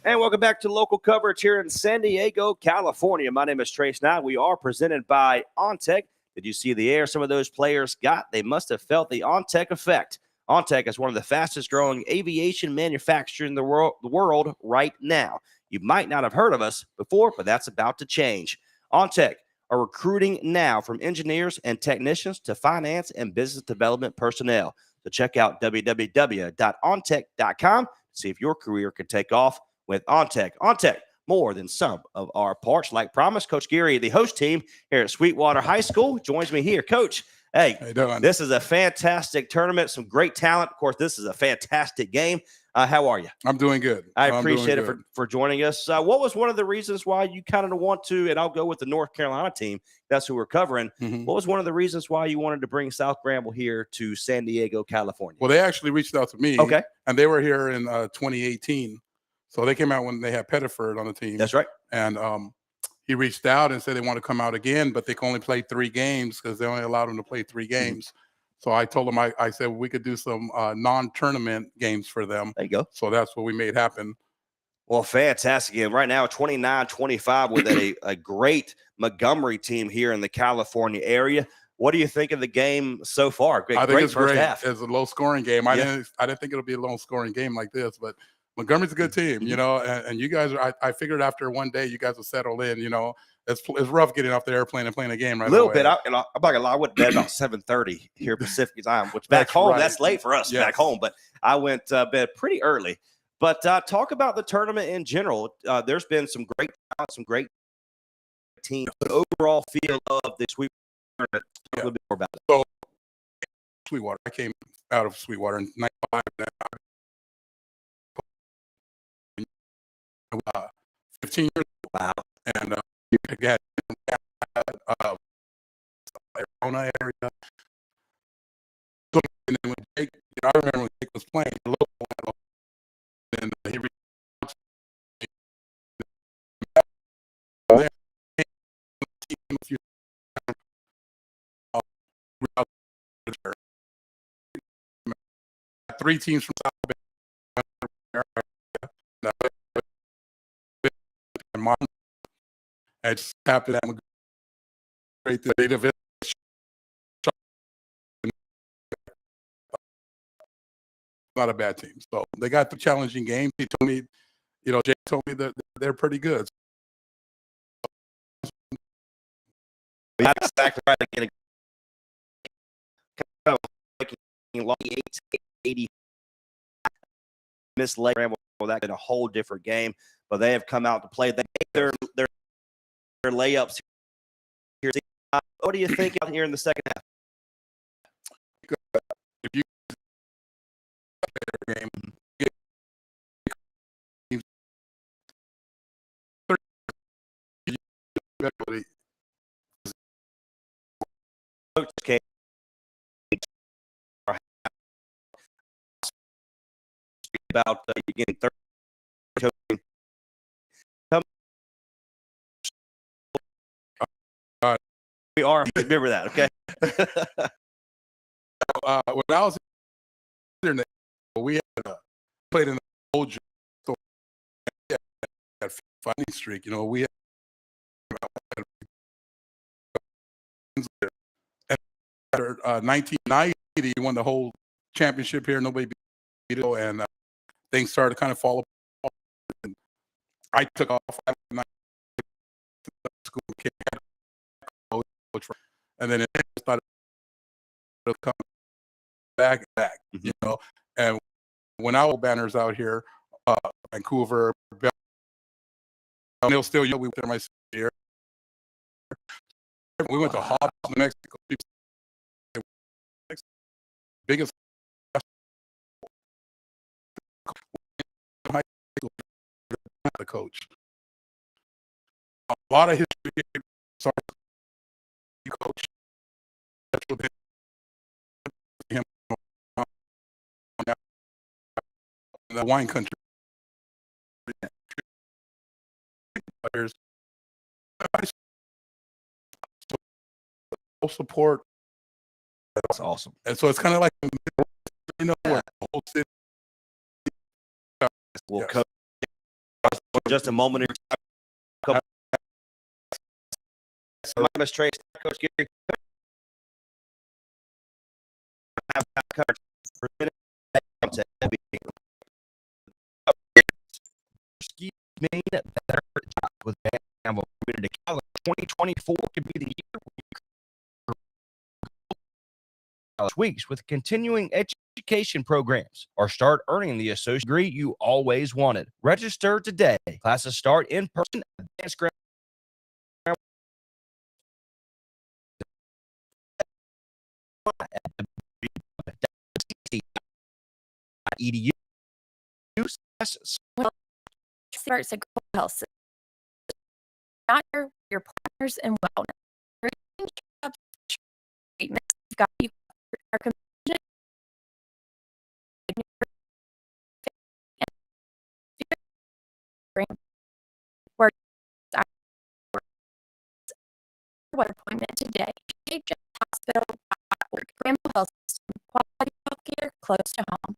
And welcome back to local coverage here in San Diego, California. My name is Trace Knight. We are presented by OnTech. Did you see the air some of those players got? They must have felt the OnTech effect. OnTech is one of the fastest growing aviation manufacturers in the world right now. You might not have heard of us before, but that's about to change. OnTech are recruiting now from engineers and technicians to finance and business development personnel. So check out www.ontech.com to see if your career can take off with OnTech. OnTech, more than some of our parts. Like promised, Coach Geary, the host team here at Sweetwater High School, joins me here. Coach, hey, how you doing? This is a fantastic tournament, some great talent. Of course, this is a fantastic game. How are you? I'm doing good. I appreciate it for joining us. What was one of the reasons why you kind of want to, and I'll go with the North Carolina team, that's who we're covering. Mm-hmm. What was one of the reasons why you wanted to bring South Granville here to San Diego, California? Well, they actually reached out to me. Okay. And they were here in 2018. So they came out when they had Pettiford on the team. That's right. And he reached out and said they want to come out again, but they can only play 3 games because they only allowed them to play 3 games. Mm-hmm. So I told them, I said, we could do some non-tournament games for them. There you go. So that's what we made happen. Well, fantastic. And right now, 29-25 with a great Montgomery team here in the California area. What do you think of the game so far? I think Great it's first great. half. It's a low-scoring game. I Yeah. didn't think it'll be a low-scoring game like this, but Montgomery's a good team, you know, and you guys are. I figured after one day, you guys will settle in. You know, it's rough getting off the airplane and playing a game right A little away. bit. I'm not gonna lie. I went to bed about 7:30 here Pacific time, which back That's home right. that's late for us Yes. back home. But I went to bed pretty early. But talk about the tournament in general. There's been some great talent, some great teams. The overall feel of the Sweetwater tournament. Talk a little bit more about it. So, Sweetwater. I came out of Sweetwater in '95. 15 years old. Wow. And again, Arizona area. So, and then when Jake, you know, I remember when Jake was playing, the local one, and he reached out to me. There, a few times, three teams from South Bay, and Martin. I just happened to have a great data village. Not a bad team. So they got the challenging games. He told me, you know, Jake told me that they're pretty good. That's exactly right. Again, kind of like 80 miss late. Well, that in a whole different game, but they have come out to play. They make their layups here. What do you think out here in the second half? If you game, Coach came about getting 30. We are. Remember that, okay? when I was in there, we had played in the old store. That fighting streak, you know, we had 1990, he won the whole championship here. Nobody beat it, and things started to kind of fall apart. And I took off. School coach, and then it started to come back, you know. And when our banners out here, Vancouver, they'll still, you know, we went there my year. We went to Hobbs, New Mexico. Biggest the coach. A lot of history. Sorry, coach. Him the wine country. Players. Support. That's awesome. And so it's kind of like, you know, where the whole city. Well, Yes. Coach, just a moment here. My name is Trace, Coach Gary. Excuse me, better with Bama Community College. 2024 could be the year weeks with continuing education programs or start earning the associate degree you always wanted. Register today. Classes start in person. Advanced grant edu. Starts a global health system. Not your partners in wellness. Treatments got you our commitment. Where what appointment today? Hospital.org. Grandma Health System. Quality health care close to home.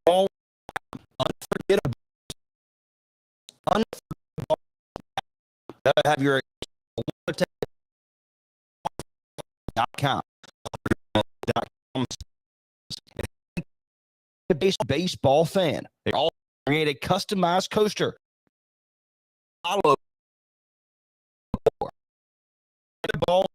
all unforgettable. Unforgettable. Have your .com. Baseball fan. They all create a customized coaster. Follow ball.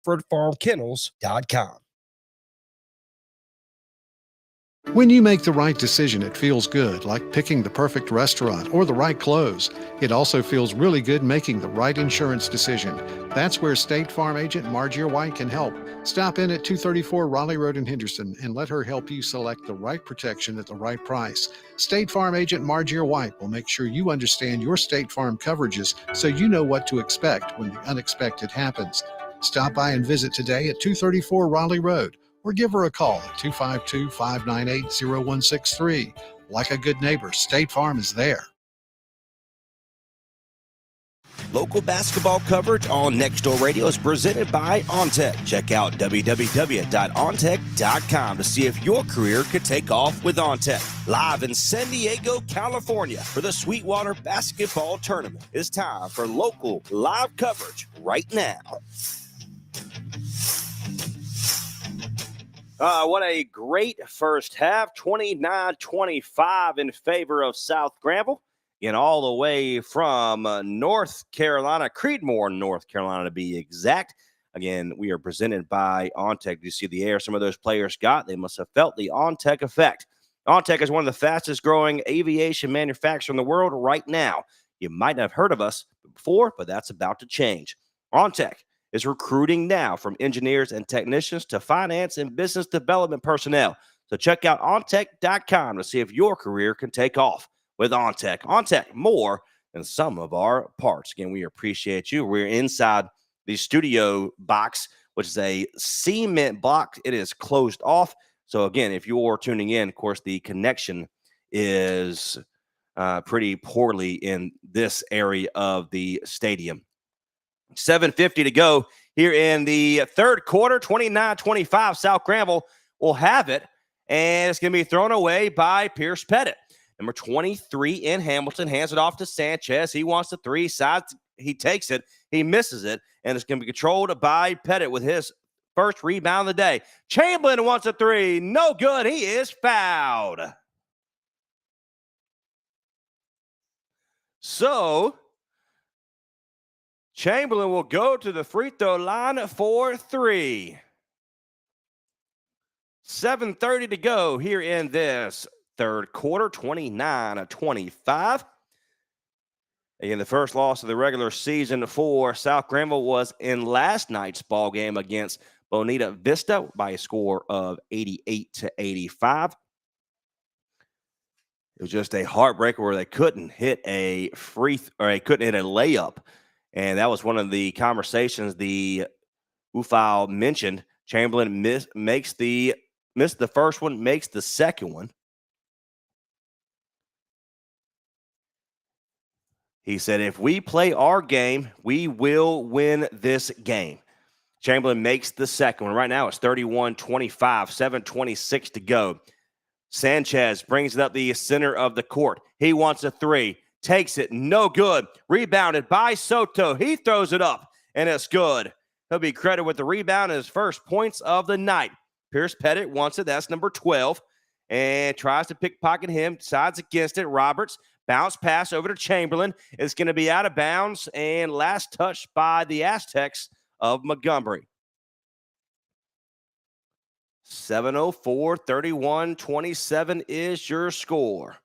FordFarmKennels.com. When you make the right decision, it feels good, like picking the perfect restaurant or the right clothes. It also feels really good making the right insurance decision. That's where State Farm agent Margie White can help. Stop in at 234 Raleigh Road in Henderson and let her help you select the right protection at the right price. State Farm agent Margie White will make sure you understand your State Farm coverages so you know what to expect when the unexpected happens. Stop by and visit today at 234 Raleigh Road, or give her a call at 252-598-0163. Like a good neighbor, State Farm is there. Local basketball coverage on Next Door Radio is presented by OnTech. Check out www.ontech.com to see if your career could take off with OnTech. Live in San Diego, California for the Sweetwater Basketball Tournament. It's time for local live coverage right now. What a great first half, 29-25 in favor of South Granville. And all the way from North Carolina, Creedmoor, North Carolina to be exact. Again, we are presented by OnTech. You see the air some of those players got. They must have felt the OnTech effect. OnTech is one of the fastest growing aviation manufacturers in the world right now. You might not have heard of us before, but that's about to change. OnTech is recruiting now, from engineers and technicians to finance and business development personnel. So check out ontech.com to see if your career can take off with OnTech. OnTech, more than some of our parts. Again, we appreciate you. We're inside the studio box, which is a cement box. It is closed off. So again, if you're tuning in, of course, the connection is pretty poorly in this area of the stadium. 7:50 to go here in the third quarter, 29-25. South Granville will have it, and it's going to be thrown away by Pierce Pettit. Number 23 in Hamilton hands it off to Sanchez. He wants the three sides. He takes it. He misses it, and it's going to be controlled by Pettit with his first rebound of the day. Chamberlain wants a three. No good. He is fouled. So Chamberlain will go to the free throw line for three. 7:30 to go here in this third quarter, 29-25. Again, the first loss of the regular season for South Granville was in last night's ball game against Bonita Vista by a score of 88-85. It was just a heartbreaker where they couldn't hit a couldn't hit a layup. And that was one of the conversations the UFAL mentioned. Chamberlain missed the first one, makes the second one. He said, if we play our game, we will win this game. Chamberlain makes the second one. Right now it's 31-25, 7:26 to go. Sanchez brings it up the center of the court. He wants a three. Takes it. No good. Rebounded by Soto. He throws it up. and it's good. He'll be credited with the rebound and his first points of the night. Pierce Pettit wants it. That's number 12. And tries to pickpocket him. Sides against it. Roberts. Bounce pass over to Chamberlain. It's going to be out of bounds. And last touch by the Aztecs of Montgomery. 7:04, 31-27 is your score.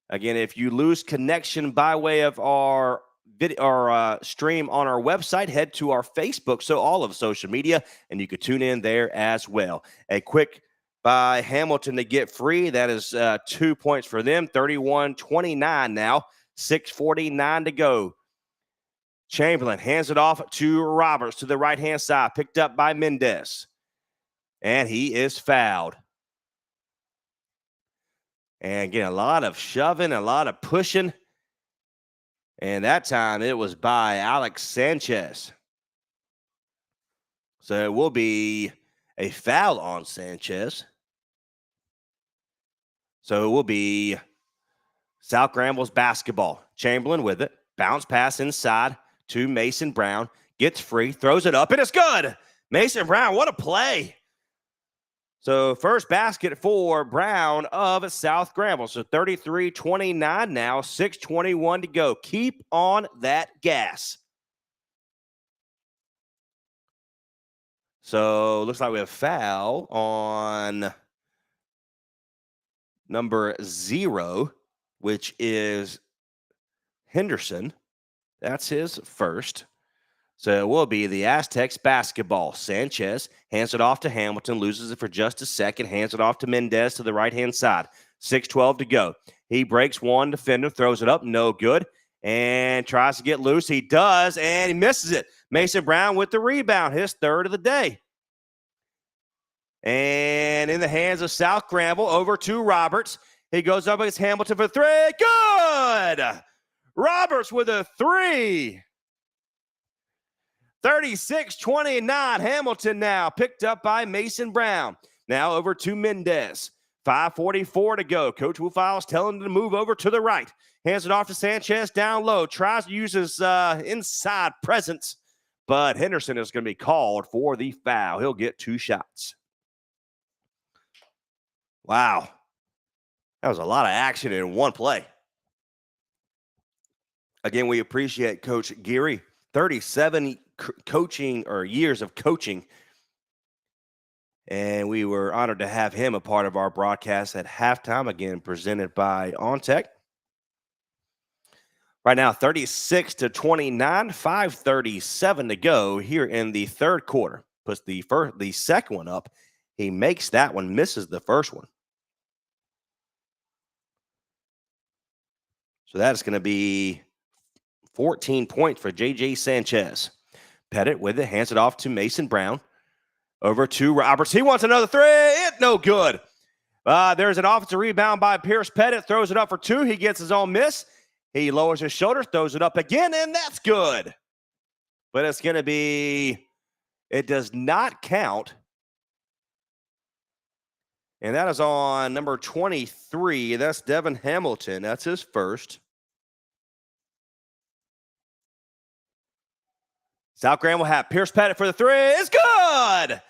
Again, if you lose connection by way of our video, stream on our website, head to our Facebook, so all of social media, and you could tune in there as well. A quick by Hamilton to get free. That is 2 points for them. 31-29 now. 6:49 to go. Chamberlain hands it off to Roberts to the right-hand side, picked up by Mendez. And he is fouled. And again, a lot of shoving, a lot of pushing. And that time it was by Alex Sanchez. So it will be a foul on Sanchez. So it will be South Gramble's basketball. Chamberlain with it. Bounce pass inside to Mason Brown. Gets free, throws it up, and it's good. Mason Brown, what a play. So first basket for Brown of South Granville. So 33-29 now, 6:21 to go. Keep on that gas. So looks like we have foul on number 0, which is Henderson. That's his first. So it will be the Aztecs basketball. Sanchez hands it off to Hamilton, loses it for just a second, hands it off to Mendez to the right-hand side. 6:12 to go. He breaks one defender, throws it up, no good, and tries to get loose. He does, and he misses it. Mason Brown with the rebound, his third of the day. And in the hands of South Granville, over to Roberts. He goes up against Hamilton for 3. Good! Roberts with a 3. 36-29, Hamilton now, picked up by Mason Brown. Now over to Mendez. 5:44 to go. Coach Wolfiles telling him to move over to the right. Hands it off to Sanchez down low. Tries to use his inside presence, but Henderson is going to be called for the foul. He'll get 2 shots. Wow. That was a lot of action in one play. Again, we appreciate Coach Geary. 37 coaching or years of coaching. And we were honored to have him a part of our broadcast at halftime, again, presented by OnTech. Right now, 36-29, 5:37 to go here in the third quarter. Puts the second one up. He makes that one, misses the first one. So that is going to be 14 points for J.J. Sanchez. Pettit with it, hands it off to Mason Brown. Over to Roberts. He wants another 3. It no good. There's an offensive rebound by Pierce Pettit. Throws it up for 2. He gets his own miss. He lowers his shoulder, throws it up again, and that's good. But it's going to be, it does not count. And that is on number 23. That's Devin Hamilton. That's his first. South Grand will have Pierce Pettit for the 3. It's good.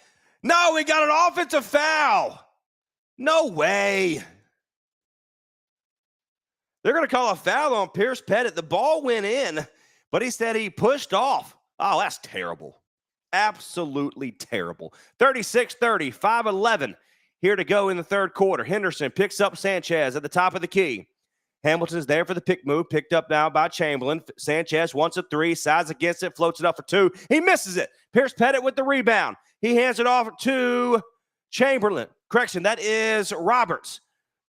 No, we got an offensive foul. No way. They're going to call a foul on Pierce Pettit. The ball went in, but he said he pushed off. Oh, that's terrible. Absolutely terrible. 36-30, 5:11 here to go in the third quarter. Henderson picks up Sanchez at the top of the key. Hamilton's there for the pick move, picked up now by Chamberlain. Sanchez wants a 3, sides against it, floats it up for 2. He misses it. Pierce Pettit with the rebound. He hands it off to Chamberlain. Correction, that is Roberts.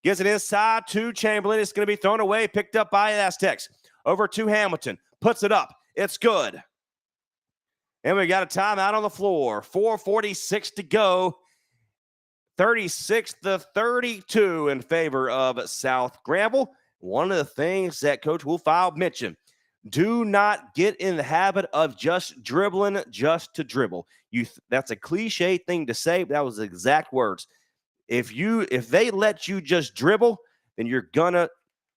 Gives it inside to Chamberlain. It's going to be thrown away, picked up by Aztecs. Over to Hamilton. Puts it up. It's good. And we got a timeout on the floor. 4:46 to go. 36-32 in favor of South Granville. One of the things that Coach Wolfile mentioned, do not get in the habit of just dribbling just to dribble. That's a cliche thing to say, but that was the exact words. If they let you just dribble, then you're gonna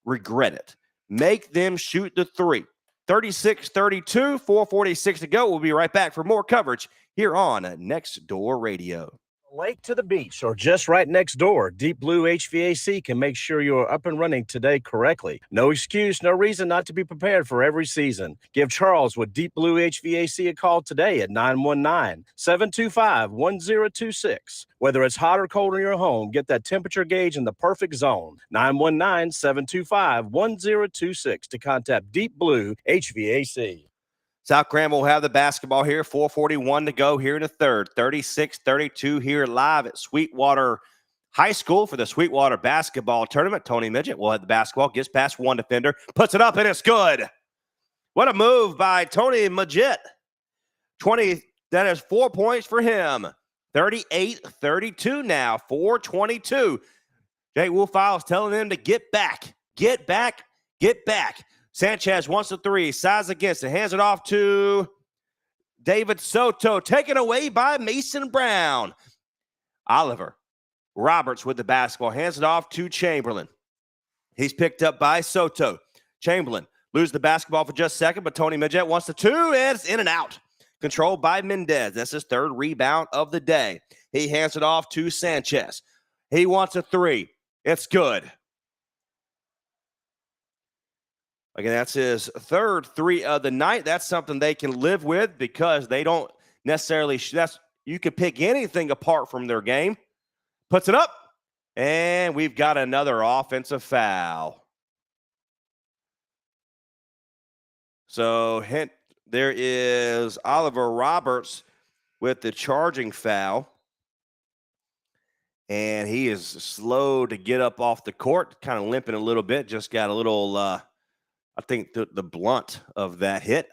regret it. Make them shoot the 3. 36-32, 4:46 to go. We'll be right back for more coverage here on Next Door Radio. Lake to the beach or just right next door, Deep Blue HVAC can make sure you're up and running today correctly. No excuse, no reason not to be prepared for every season. Give Charles with Deep Blue HVAC a call today at 919-725-1026. Whether it's hot or cold in your home, get that temperature gauge in the perfect zone. 919-725-1026 to contact Deep Blue HVAC. South Granville will have the basketball here. 4:41 to go here in the third. 36-32 here live at Sweetwater High School for the Sweetwater basketball tournament. Tony Midget will have the basketball, gets past one defender, puts it up, and it's good. What a move by Tony Midget. 20, that is 4 points for him. 38-32 now, 4:22. Jake Wolfiles telling them to get back, get back, get back. Sanchez wants the three, sides against it, hands it off to David Soto, taken away by Mason Brown. Oliver Roberts with the basketball, hands it off to Chamberlain. He's picked up by Soto. Chamberlain loses the basketball for just a second, but Tony Midget wants the two, and it's in and out. Controlled by Mendez. That's his third rebound of the day. He hands it off to Sanchez. He wants a three. It's good. Again, that's his third three of the night. That's something they can live with because they don't necessarily you can pick anything apart from their game. Puts it up, and we've got another offensive foul. So there is Oliver Roberts with the charging foul. And he is slow to get up off the court, kind of limping a little bit. Just got a little, I think, the blunt of that hit.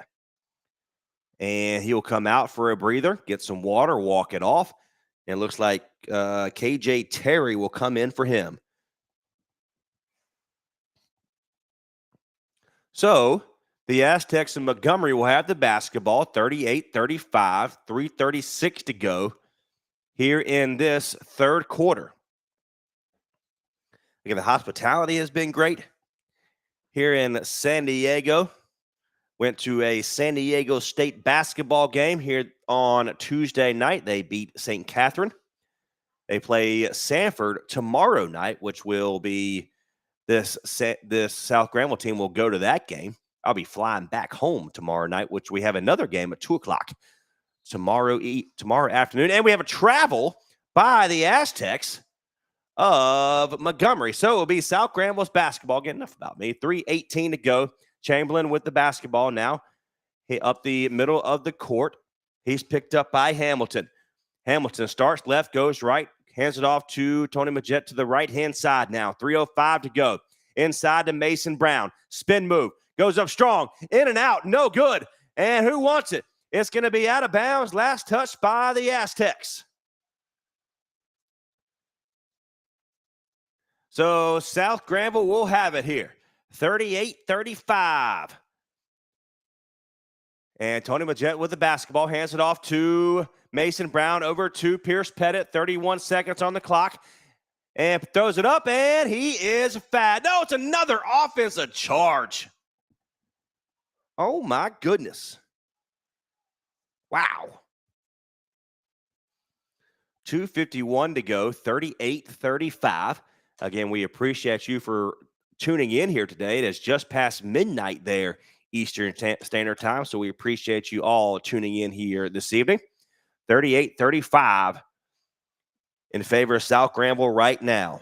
And he'll come out for a breather, get some water, walk it off. And it looks like KJ Terry will come in for him. So the Aztecs and Montgomery will have the basketball, 38-35, 3:36 to go here in this third quarter. Again, the hospitality has been great here in San Diego. Went to a San Diego State basketball game here on Tuesday night. They beat St. Catherine. They play Sanford tomorrow night, which will be this South Granville team will go to that game. I'll be flying back home tomorrow night, which we have another game at 2 o'clock tomorrow afternoon. And we have a travel by the Aztecs of Montgomery. So it will be South Granville's basketball. Again, enough about me. 3:18 to go. Chamberlain with the basketball now. He up the middle of the court. He's picked up by Hamilton. Hamilton starts left, goes right, hands it off to Tony Midget to the right-hand side now. 3:05 to go. Inside to Mason Brown. Spin move. Goes up strong. In and out. No good. And who wants it? It's going to be out of bounds. Last touch by the Aztecs. So South Granville will have it here. 38-35. And Tony Midget with the basketball. Hands it off to Mason Brown over to Pierce Pettit. 31 seconds on the clock. And throws it up, and he is fouled. No, it's another offensive charge. Oh, my goodness. Wow. 2:51 to go, 38-35. Again, we appreciate you for tuning in here today. It is just past midnight there, Eastern Standard Time, so we appreciate you all tuning in here this evening. 38-35 in favor of South Granville right now.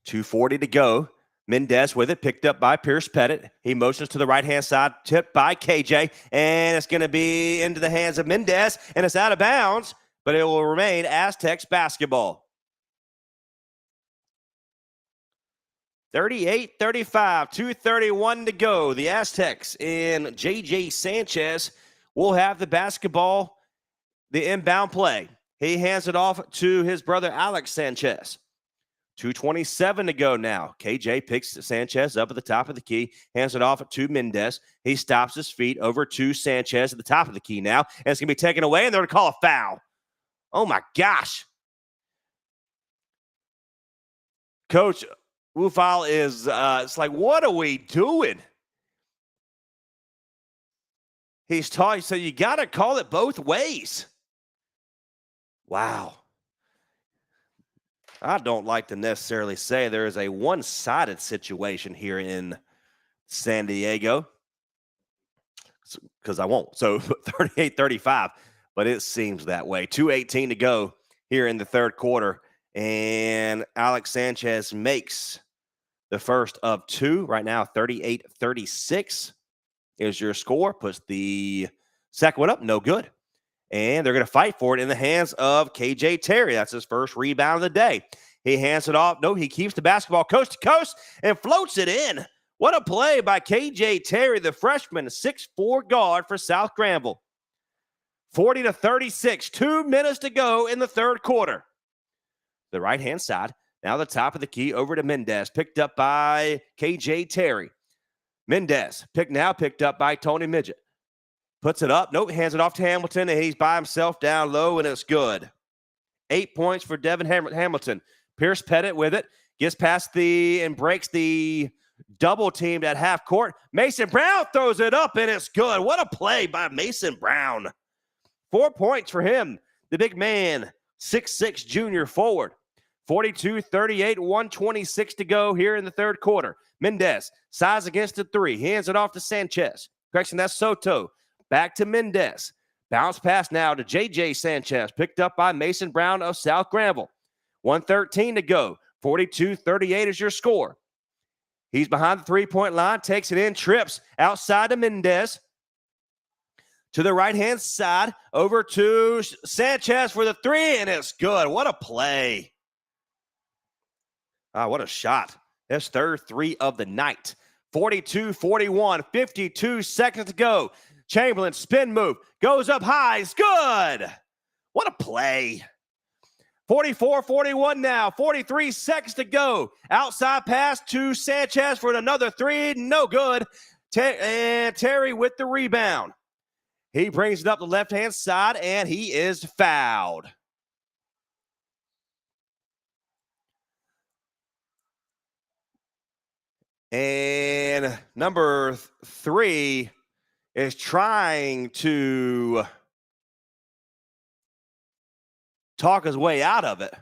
2:40 to go. Mendez with it, picked up by Pierce Pettit. He motions to the right-hand side, tipped by KJ, and it's going to be into the hands of Mendez, and it's out of bounds, but it will remain Aztecs basketball. 38-35, 2:31 to go. The Aztecs and J.J. Sanchez will have the basketball, the inbound play. He hands it off to his brother Alex Sanchez. 2:27 to go now. KJ picks Sanchez up at the top of the key, hands it off to Mendez. He stops his feet over to Sanchez at the top of the key now, and it's going to be taken away, and they're going to call a foul. Oh, my gosh. Coach Wufal is it's like, what are we doing? He's taught, so you got to call it both ways. Wow. I don't like to necessarily say there is a one-sided situation here in San Diego, because I won't. So 38-35, but it seems that way. 2:18 to go here in the third quarter, and Alex Sanchez makes the first of two. Right now, 38-36 is your score. Puts the second one up, no good. And they're going to fight for it in the hands of KJ Terry. That's his first rebound of the day. He hands it off. No, he keeps the basketball coast to coast and floats it in. What a play by KJ Terry, the freshman, 6'4" guard for South Granville. 40-36, 2 minutes to go in the third quarter. The right-hand side, now the top of the key over to Mendez, picked up by KJ Terry. Mendez, picked up by Tony Midget. Puts it up. Nope, hands it off to Hamilton, and he's by himself down low, and it's good. 8 points for Devin Hamilton. Pierce Pettit with it. Gets past and breaks the double teamed at half court. Mason Brown throws it up, and it's good. What a play by Mason Brown. 4 points for him. The big man, 6'6" junior forward. 42-38, 1:26 to go here in the third quarter. Mendez, size against the three. Hands it off to Sanchez. Correction, that's Soto. Back to Mendez. Bounce pass now to J.J. Sanchez. Picked up by Mason Brown of South Granville. 1:13 to go. 42-38 is your score. He's behind the three-point line. Takes it in. Trips outside to Mendez. To the right-hand side. Over to Sanchez for the three, and it's good. What a play. What a shot. His third three of the night. 42-41. 52 seconds to go. Chamberlain spin move, goes up high, it's good. What a play. 44-41 now, 43 seconds to go. Outside pass to Sanchez for another three, no good. And Terry with the rebound. He brings it up the left-hand side, and he is fouled. And number 3 is trying to talk his way out of it,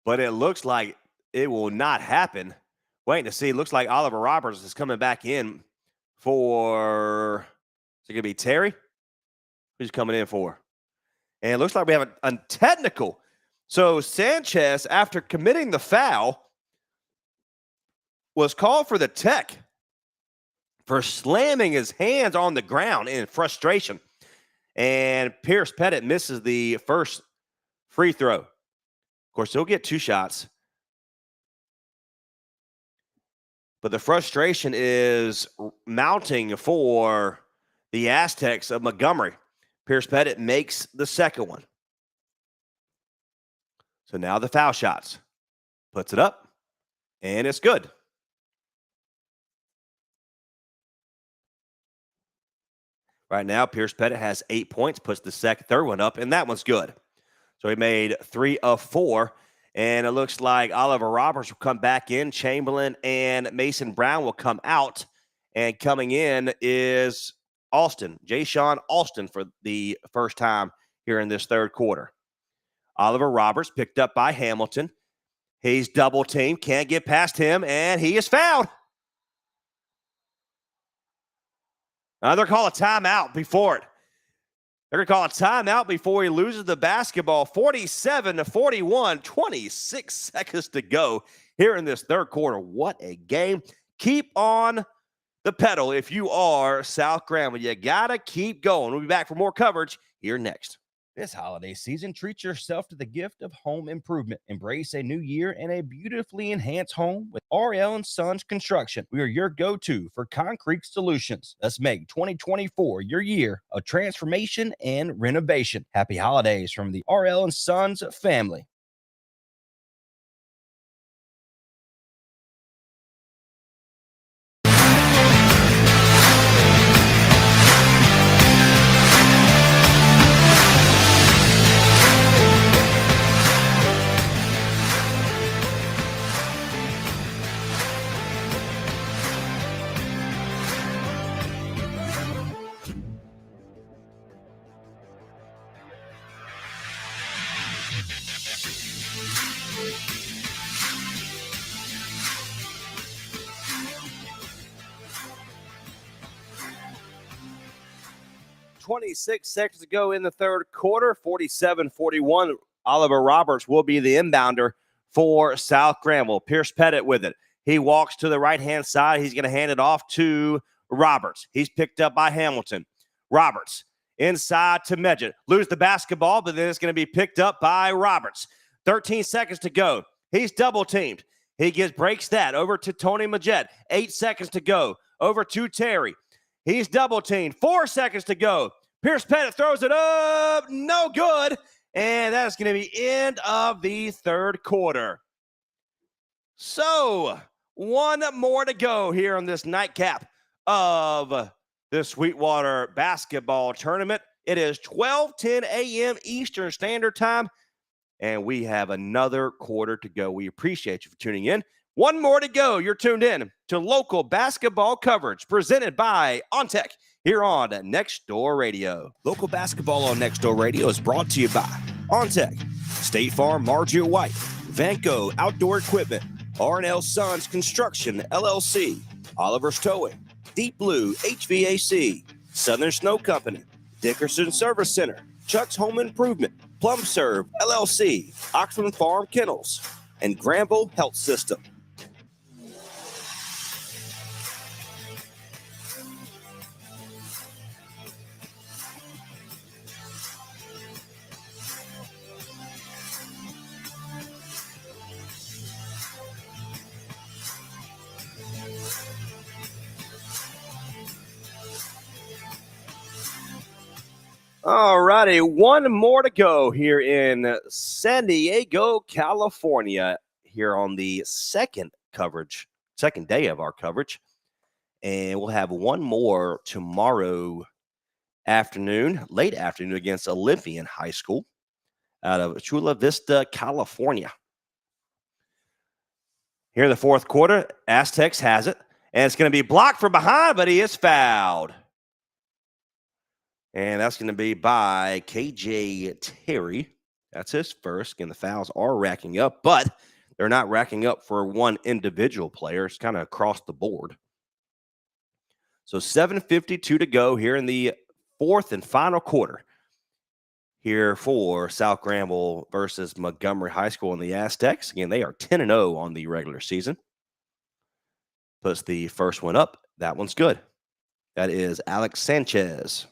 but it looks like it will not happen. Waiting to see. It looks like Oliver Roberts is coming back in for, is it going to be Terry? Who's coming in for? And it looks like we have a technical. So Sanchez, after committing the foul, was called for the tech for slamming his hands on the ground in frustration. And Pierce Pettit misses the first free throw. Of course, he'll get 2 shots. But the frustration is mounting for the Aztecs of Montgomery. Pierce Pettit makes the second one. So now the foul shots. Puts it up, and it's good. Right now, Pierce Pettit has 8 points, puts the third one up, and that one's good. So he made 3 of 4, and it looks like Oliver Roberts will come back in. Chamberlain and Mason Brown will come out, and coming in is Alston, Jay-Sean Alston, for the first time here in this third quarter. Oliver Roberts picked up by Hamilton. He's double teamed, can't get past him, and he is fouled. They're going to call a timeout before it. They're going to call a timeout before he loses the basketball. 47-41, 26 seconds to go here in this third quarter. What a game. Keep on the pedal if you are South Granville. You got to keep going. We'll be back for more coverage here next. This holiday season, treat yourself to the gift of home improvement. Embrace a new year and a beautifully enhanced home with RL & Sons Construction. We are your go-to for concrete solutions. Let's make 2024 your year of transformation and renovation. Happy holidays from the RL & Sons family. 26 seconds to go in the third quarter. 47-41. Oliver Roberts will be the inbounder for South Granville. Pierce Pettit with it. He walks to the right-hand side. He's going to hand it off to Roberts. He's picked up by Hamilton. Roberts inside to Medjed. Lose the basketball, but then it's going to be picked up by Roberts. 13 seconds to go. He's double-teamed. He breaks that over to Tony Medjed. 8 seconds to go. Over to Terry. He's double-teamed. 4 seconds to go. Pierce Pettit throws it up. No good. And that's going to be end of the third quarter. So, one more to go here on this nightcap of the Sweetwater basketball tournament. It is 12:10 a.m. Eastern Standard Time, and we have another quarter to go. We appreciate you for tuning in. One more to go. You're tuned in to local basketball coverage presented by OnTech here on Next Door Radio. Local basketball on Next Door Radio is brought to you by OnTech, State Farm Margie White, Vanco Outdoor Equipment, R&L Sons Construction, LLC, Oliver's Towing, Deep Blue HVAC, Southern Snow Company, Dickerson Service Center, Chuck's Home Improvement, Plum Serve, LLC, Oxford Farm Kennels, and Granville Health System. All righty, one more to go here in San Diego, California, here on the second day of our coverage. And we'll have one more tomorrow afternoon, late afternoon, against Olympian High School out of Chula Vista, California. Here in the fourth quarter, Aztecs has it, and it's going to be blocked from behind, but he is fouled. And that's going to be by KJ Terry. That's his first. Again, the fouls are racking up, but they're not racking up for one individual player. It's kind of across the board. So 7:52 to go here in the fourth and final quarter here for South Granville versus Montgomery High School and the Aztecs. Again, they are 10-0 on the regular season. Puts the first one up. That one's good. That is Alex Sanchez.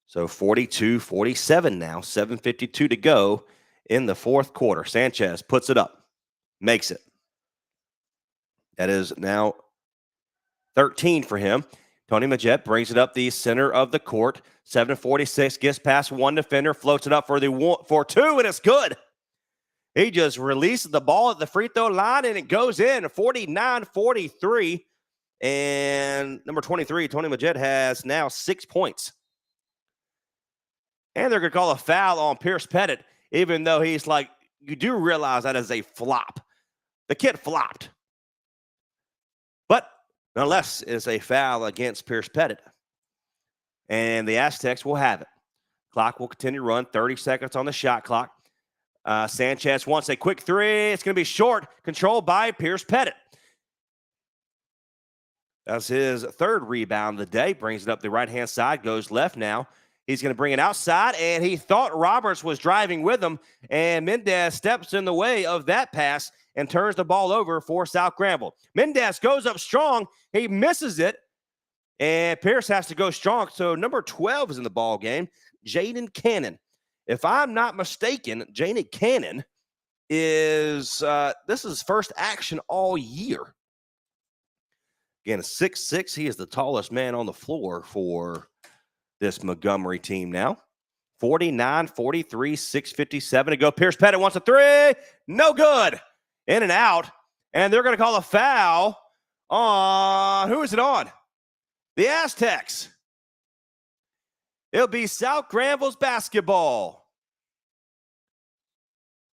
So 42-47 now, 7:52 to go in the fourth quarter. Sanchez puts it up, makes it. That is now 13 for him. Tony Medjed brings it up the center of the court. 7:46, gets past one defender, floats it up for two, and it's good. He just releases the ball at the free throw line, and it goes in, 49-43. And number 23, Tony Medjed, has now 6 points. And they're going to call a foul on Pierce Pettit, even though he's like, you do realize that is a flop. The kid flopped. But nonetheless, it's a foul against Pierce Pettit. And the Aztecs will have it. Clock will continue to run, 30 seconds on the shot clock. Sanchez wants a quick three. It's going to be short, controlled by Pierce Pettit. That's his third rebound of the day. Brings it up the right-hand side, goes left now. He's going to bring it outside, and he thought Roberts was driving with him, and Mendez steps in the way of that pass and turns the ball over for South Granville. Mendez goes up strong. He misses it, and Pierce has to go strong. So number 12 is in the ball game, Jaden Cannon. If I'm not mistaken, Jaden Cannon is this is his first action all year. Again, 6'6". He is the tallest man on the floor for this Montgomery team now. 49-43, 6:57 to go. Pierce Pettit wants a three. No good. In and out. And they're going to call a foul on, who is it on? The Aztecs. It'll be South Granville's basketball.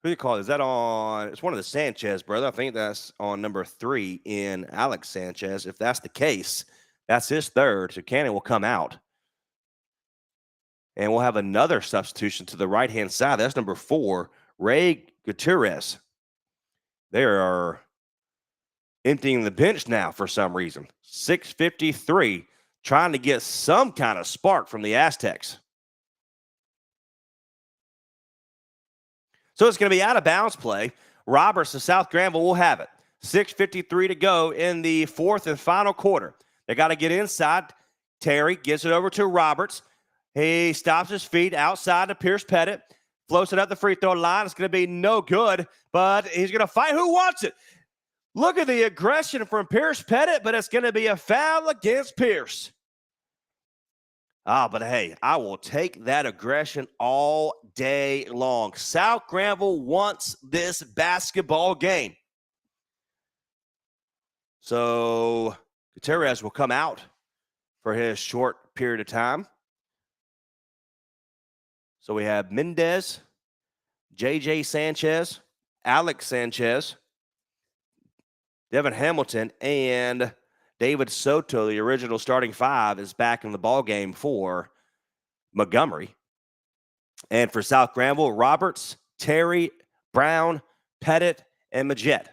Who do you call it? Is that on? It's one of the Sanchez brother. I think that's on number 3 in Alex Sanchez. If that's the case, that's his third. So Cannon will come out. And we'll have another substitution to the right-hand side. That's number 4, Ray Gutierrez. There are emptying the bench now for some reason. 6:53, trying to get some kind of spark from the Aztecs. So it's going to be out of bounds play. Roberts of South Granville will have it. 6:53 to go in the fourth and final quarter. They got to get inside. Terry gives it over to Roberts. He stops his feet outside to Pierce Pettit. Floats it up the free throw line. It's going to be no good, but he's going to fight. Who wants it? Look at the aggression from Pierce Pettit, but it's going to be a foul against Pierce. But hey, I will take that aggression all day long. South Granville wants this basketball game. So Gutierrez will come out for his short period of time. So we have Mendez, J.J. Sanchez, Alex Sanchez, Devin Hamilton, and David Soto, the original starting five, is back in the ballgame for Montgomery. And for South Granville, Roberts, Terry, Brown, Pettit, and Majette.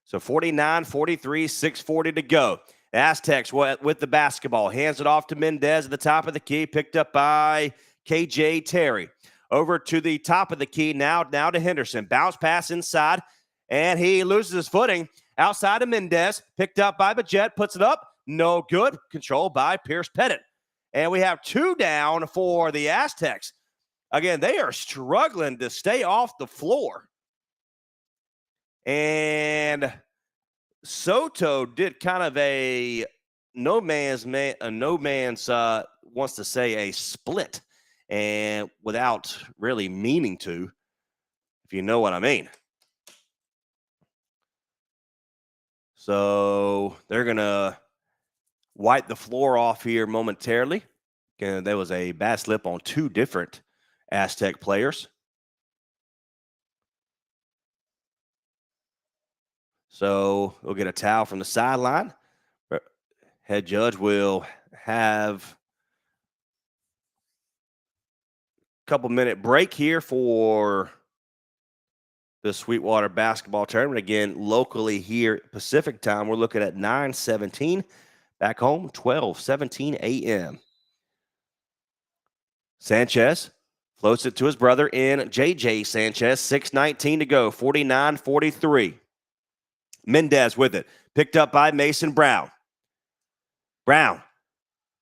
So 49-43, 6:40 to go. Aztecs with the basketball. Hands it off to Mendez at the top of the key, picked up by K.J. Terry. Over to the top of the key now to Henderson. Bounce pass inside, and he loses his footing. Outside of Mendez, picked up by Majette, puts it up. No good. Controlled by Pierce Pettit. And we have two down for the Aztecs. Again, they are struggling to stay off the floor. And Soto did kind of a no man's wants to say a split, and without really meaning to, if you know what I mean. So they're gonna wipe the floor off here momentarily. And there was a bad slip on two different Aztec players. So we'll get a towel from the sideline. Head judge will have a couple-minute break here for the Sweetwater basketball tournament. Again, locally here, Pacific time, we're looking at 9:17. Back home, 12:17 a.m. Sanchez floats it to his brother in J.J. Sanchez. 6:19 to go, 49-43. Mendez with it. Picked up by Mason Brown.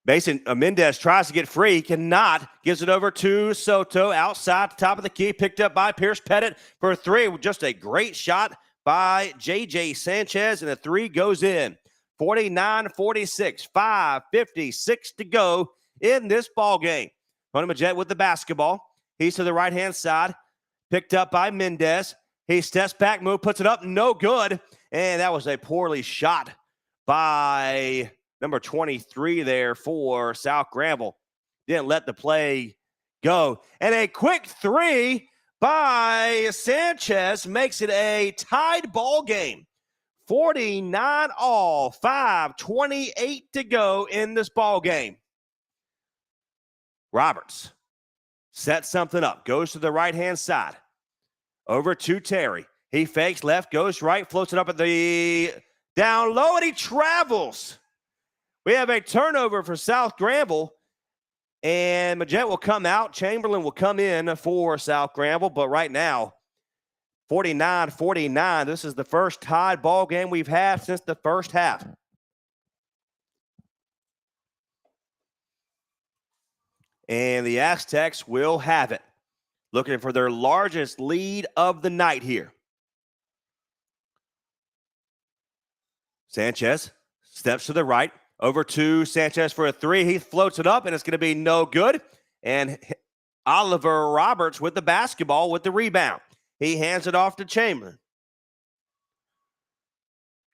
Mendez tries to get free. He cannot. Gives it over to Soto outside the top of the key. Picked up by Pierce Pettit for a three. Just a great shot by J.J. Sanchez, and the three goes in. 49-46, 5:56 to go in this ball game. Tony Majette with the basketball. He's to the right-hand side. Picked up by Mendez. He steps back, move, puts it up. No good. And that was a poorly shot by number 23 there for South Granville. Didn't let the play go. And a quick three by Sanchez makes it a tied ball game. 49-all, 5:28 to go in this ball game. Roberts sets something up, goes to the right-hand side. Over to Terry. He fakes left, goes right, floats it up at the down low, and he travels. We have a turnover for South Granville, and Majette will come out. Chamberlain will come in for South Granville, but right now, 49-49. This is the first tied ball game we've had since the first half. And the Aztecs will have it. Looking for their largest lead of the night here. Sanchez steps to the right. Over to Sanchez for a three. He floats it up, and it's going to be no good. And Oliver Roberts with the basketball with the rebound. He hands it off to Chamberlain.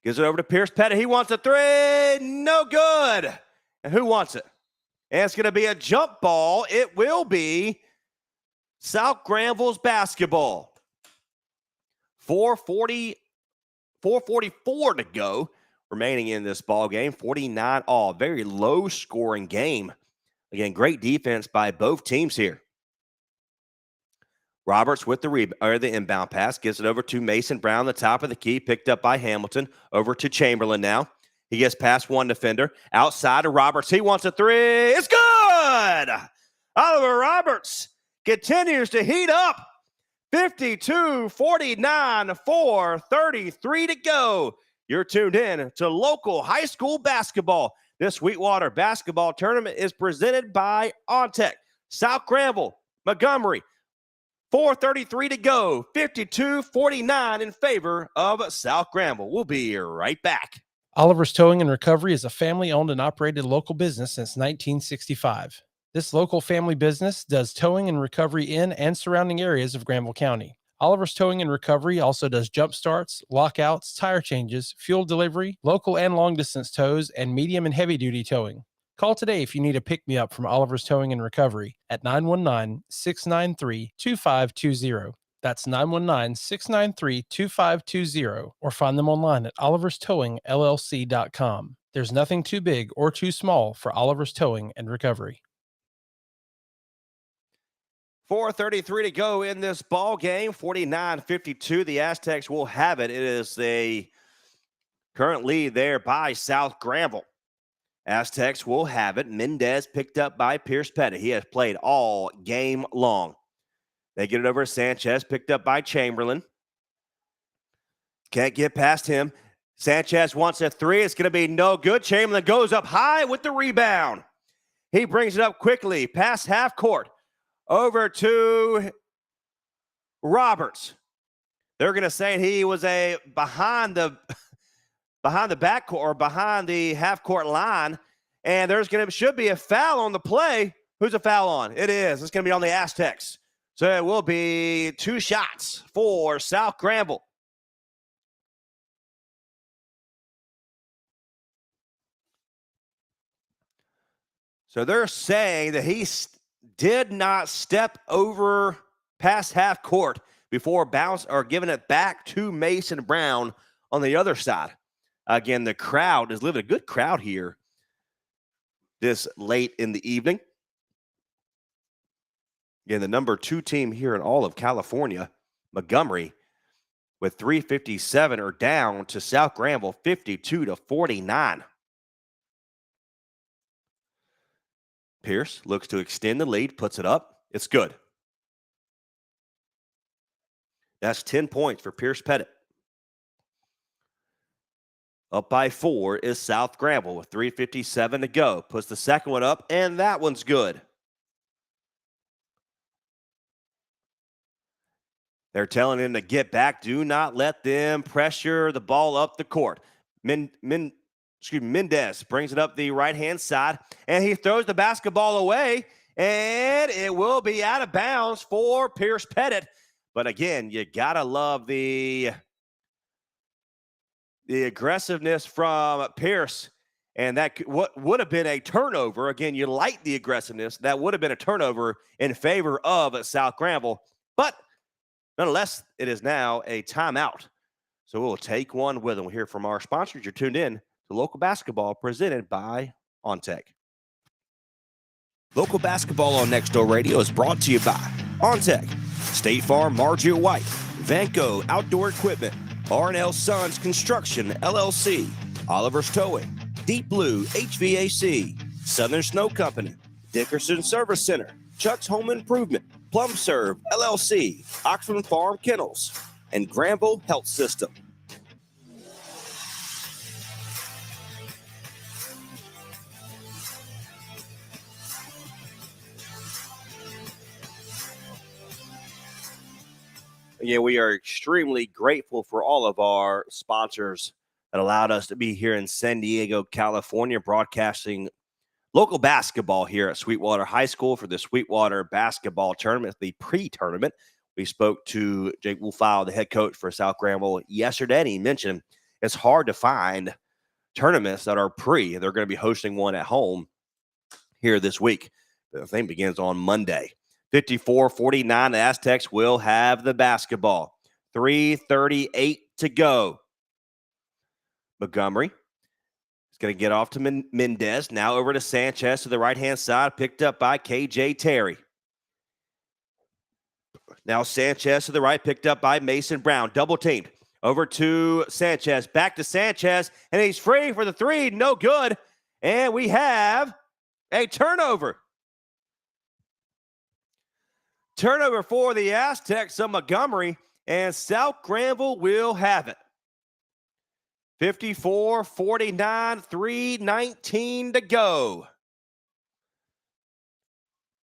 Gives it over to Pierce Pettit. He wants a three. No good. And who wants it? And it's going to be a jump ball. It will be South Granville's basketball. 4:44 to go remaining in this ball game. 49-all. Very low scoring game. Again, great defense by both teams here. Roberts with the inbound pass, gives it over to Mason Brown, the top of the key, picked up by Hamilton, over to Chamberlain now. He gets past one defender, outside to Roberts. He wants a three. It's good! Oliver Roberts continues to heat up. 52-49, 4:33 to go. You're tuned in to local high school basketball. This Sweetwater basketball tournament is presented by OnTech, South Granville, Montgomery. 4:33 to go, 52-49 in favor of South Granville. We'll be right back. Oliver's Towing and Recovery is a family-owned and operated local business since 1965. This local family business does towing and recovery in and surrounding areas of Granville County. Oliver's Towing and Recovery also does jump starts, lockouts, tire changes, fuel delivery, local and long-distance tows, and medium and heavy-duty towing. Call today if you need a pick-me-up from Oliver's Towing and Recovery at 919-693-2520. That's 919-693-2520, or find them online at oliverstowingllc.com. There's nothing too big or too small for Oliver's Towing and Recovery. 4:33 to go in this ball game. 49-52. The Aztecs will have it. It is a current lead there by South Granville. Aztecs will have it. Mendez picked up by Pierce Pettit. He has played all game long. They get it over to Sanchez, picked up by Chamberlain. Can't get past him. Sanchez wants a three. It's going to be no good. Chamberlain goes up high with the rebound. He brings it up quickly past half court over to Roberts. They're going to say he was behind the backcourt or behind the half court line, and should be a foul on the play. Who's a foul on? It is. It's going to be on the Aztecs. So it will be 2 shots for South Granville. So they're saying that he did not step over past half court before giving it back to Mason Brown on the other side. Again, the crowd is living a good crowd here this late in the evening. Again, the number 2 team here in all of California, Montgomery, with 3:57 are down to South Granville 52-49. Pierce looks to extend the lead, puts it up. It's good. That's 10 points for Pierce Pettit. Up by 4 is South Granville with 3:57 to go. Puts the second one up, and that one's good. They're telling him to get back. Do not let them pressure the ball up the court. Mendez brings it up the right-hand side, and he throws the basketball away, and it will be out of bounds for Pierce Pettit. But again, you got to love the aggressiveness from Pierce, and that what would have been a turnover. Again, you like the aggressiveness. That would have been a turnover in favor of South Granville, but nonetheless, it is now a timeout. So we'll take one with them. We'll hear from our sponsors. You're tuned in to local basketball presented by OnTech. Local basketball on Next Door Radio is brought to you by OnTech, State Farm Margie White, Vanco Outdoor Equipment, R&L Sons Construction, LLC, Oliver's Towing, Deep Blue HVAC, Southern Snow Company, Dickerson Service Center, Chuck's Home Improvement, Plum Serve, LLC, Oxford Farm Kennels, and Granville Health System. Again, we are extremely grateful for all of our sponsors that allowed us to be here in San Diego, California, broadcasting local basketball here at Sweetwater High School for the Sweetwater basketball tournament, the pre-tournament. We spoke to Jake Wolfile, the head coach for South Granville, yesterday, and he mentioned it's hard to find tournaments that are pre. They're going to be hosting one at home here this week. The thing begins on Monday. 54-49, the Aztecs will have the basketball. 3:38 to go. Montgomery is going to get off to Mendez. Now over to Sanchez to the right-hand side, picked up by KJ Terry. Now Sanchez to the right, picked up by Mason Brown. Double teamed. Over to Sanchez. Back to Sanchez. And he's free for the three. No good. And we have a turnover. Turnover for the Aztecs of Montgomery. And South Granville will have it. 54-49, 3:19 to go.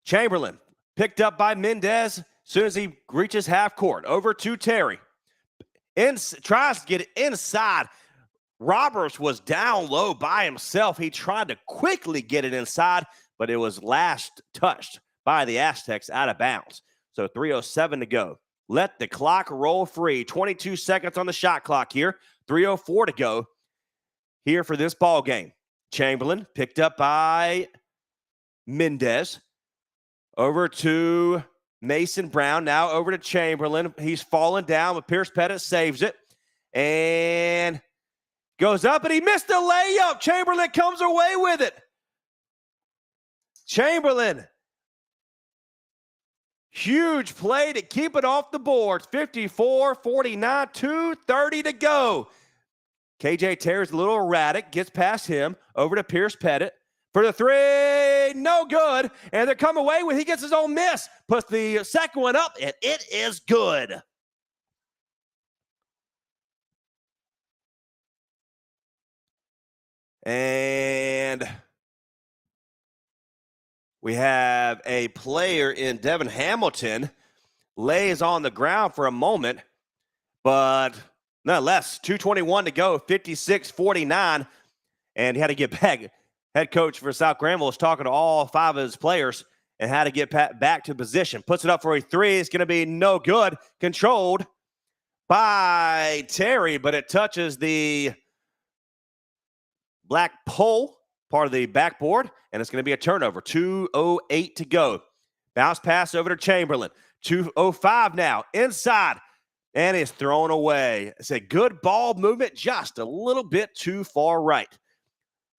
Chamberlain picked up by Mendez as soon as he reaches half court. Over to Terry. Tries to get it inside. Roberts was down low by himself. He tried to quickly get it inside, but it was last touched by the Aztecs out of bounds. So 3:07 to go. Let the clock roll free. 22 seconds on the shot clock here. 3:04 to go here for this ball game. Chamberlain picked up by Mendez. Over to Mason Brown. Now over to Chamberlain. He's fallen down, but Pierce Pettit saves it. And goes up, and he missed the layup. Chamberlain comes away with it. Chamberlain. Huge play to keep it off the boards. 54-49, 2:30 to go. KJ Terry's a little erratic. Gets past him. Over to Pierce Pettit. For the three, no good. And they're coming away with, he gets his own miss. Puts the second one up, and it is good. And we have a player in Devin Hamilton. Lays on the ground for a moment, but nonetheless, 2:21 to go, 56-49. And he had to get back. Head coach for South Granville was talking to all five of his players and how to get back to position. Puts it up for a three. It's going to be no good. Controlled by Terry, but it touches the black pole, part of the backboard, and it's going to be a turnover. 2:08 to go. Bounce pass over to Chamberlain. 2:05 now. Inside. And it's thrown away. It's a good ball movement, just a little bit too far right.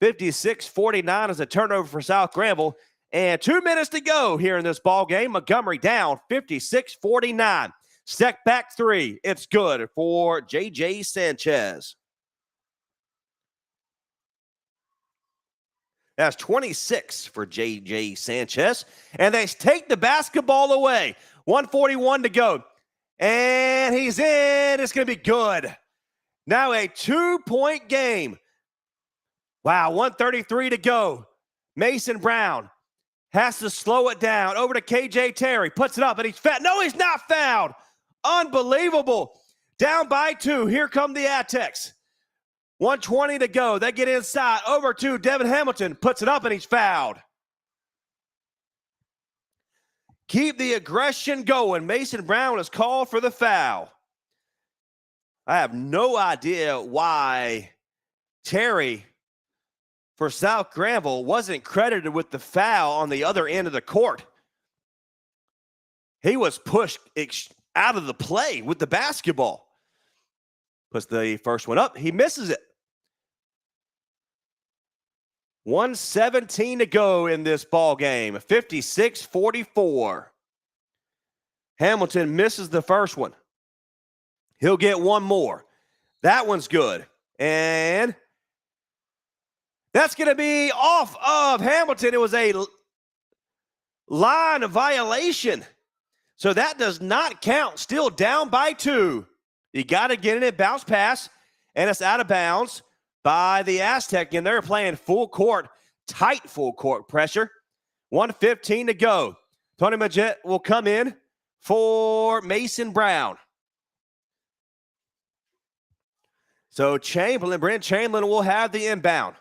56-49 is a turnover for South Granville. And 2 minutes to go here in this ball game. Montgomery down 56-49. Step back three. It's good for J.J. Sanchez. That's 26 for J.J. Sanchez. And they take the basketball away. 1:41 to go. And he's in. It's going to be good. Now a 2-point game. Wow, 1:33 to go. Mason Brown has to slow it down. Over to KJ Terry. Puts it up, and he's fouled. No, he's not fouled. Unbelievable. Down by 2. Here come the Aztecs. 1:20 to go. They get inside. Over to Devin Hamilton. Puts it up, and he's fouled. Keep the aggression going. Mason Brown is called for the foul. I have no idea why Terry for South Granville wasn't credited with the foul on the other end of the court. He was pushed out of the play with the basketball. Puts the first one up. He misses it. 1:17 to go in this ball game. 56-44. Hamilton misses the first one. He'll get one more. That one's good. And that's going to be off of Hamilton. It was a line violation. So that does not count. Still down by 2. You got to get in it. Bounce pass. And it's out of bounds by the Aztec. And they're playing full court, tight full court pressure. 1:15 to go. Tony Majette will come in for Mason Brown. So Brent Chamberlain will have the inbound.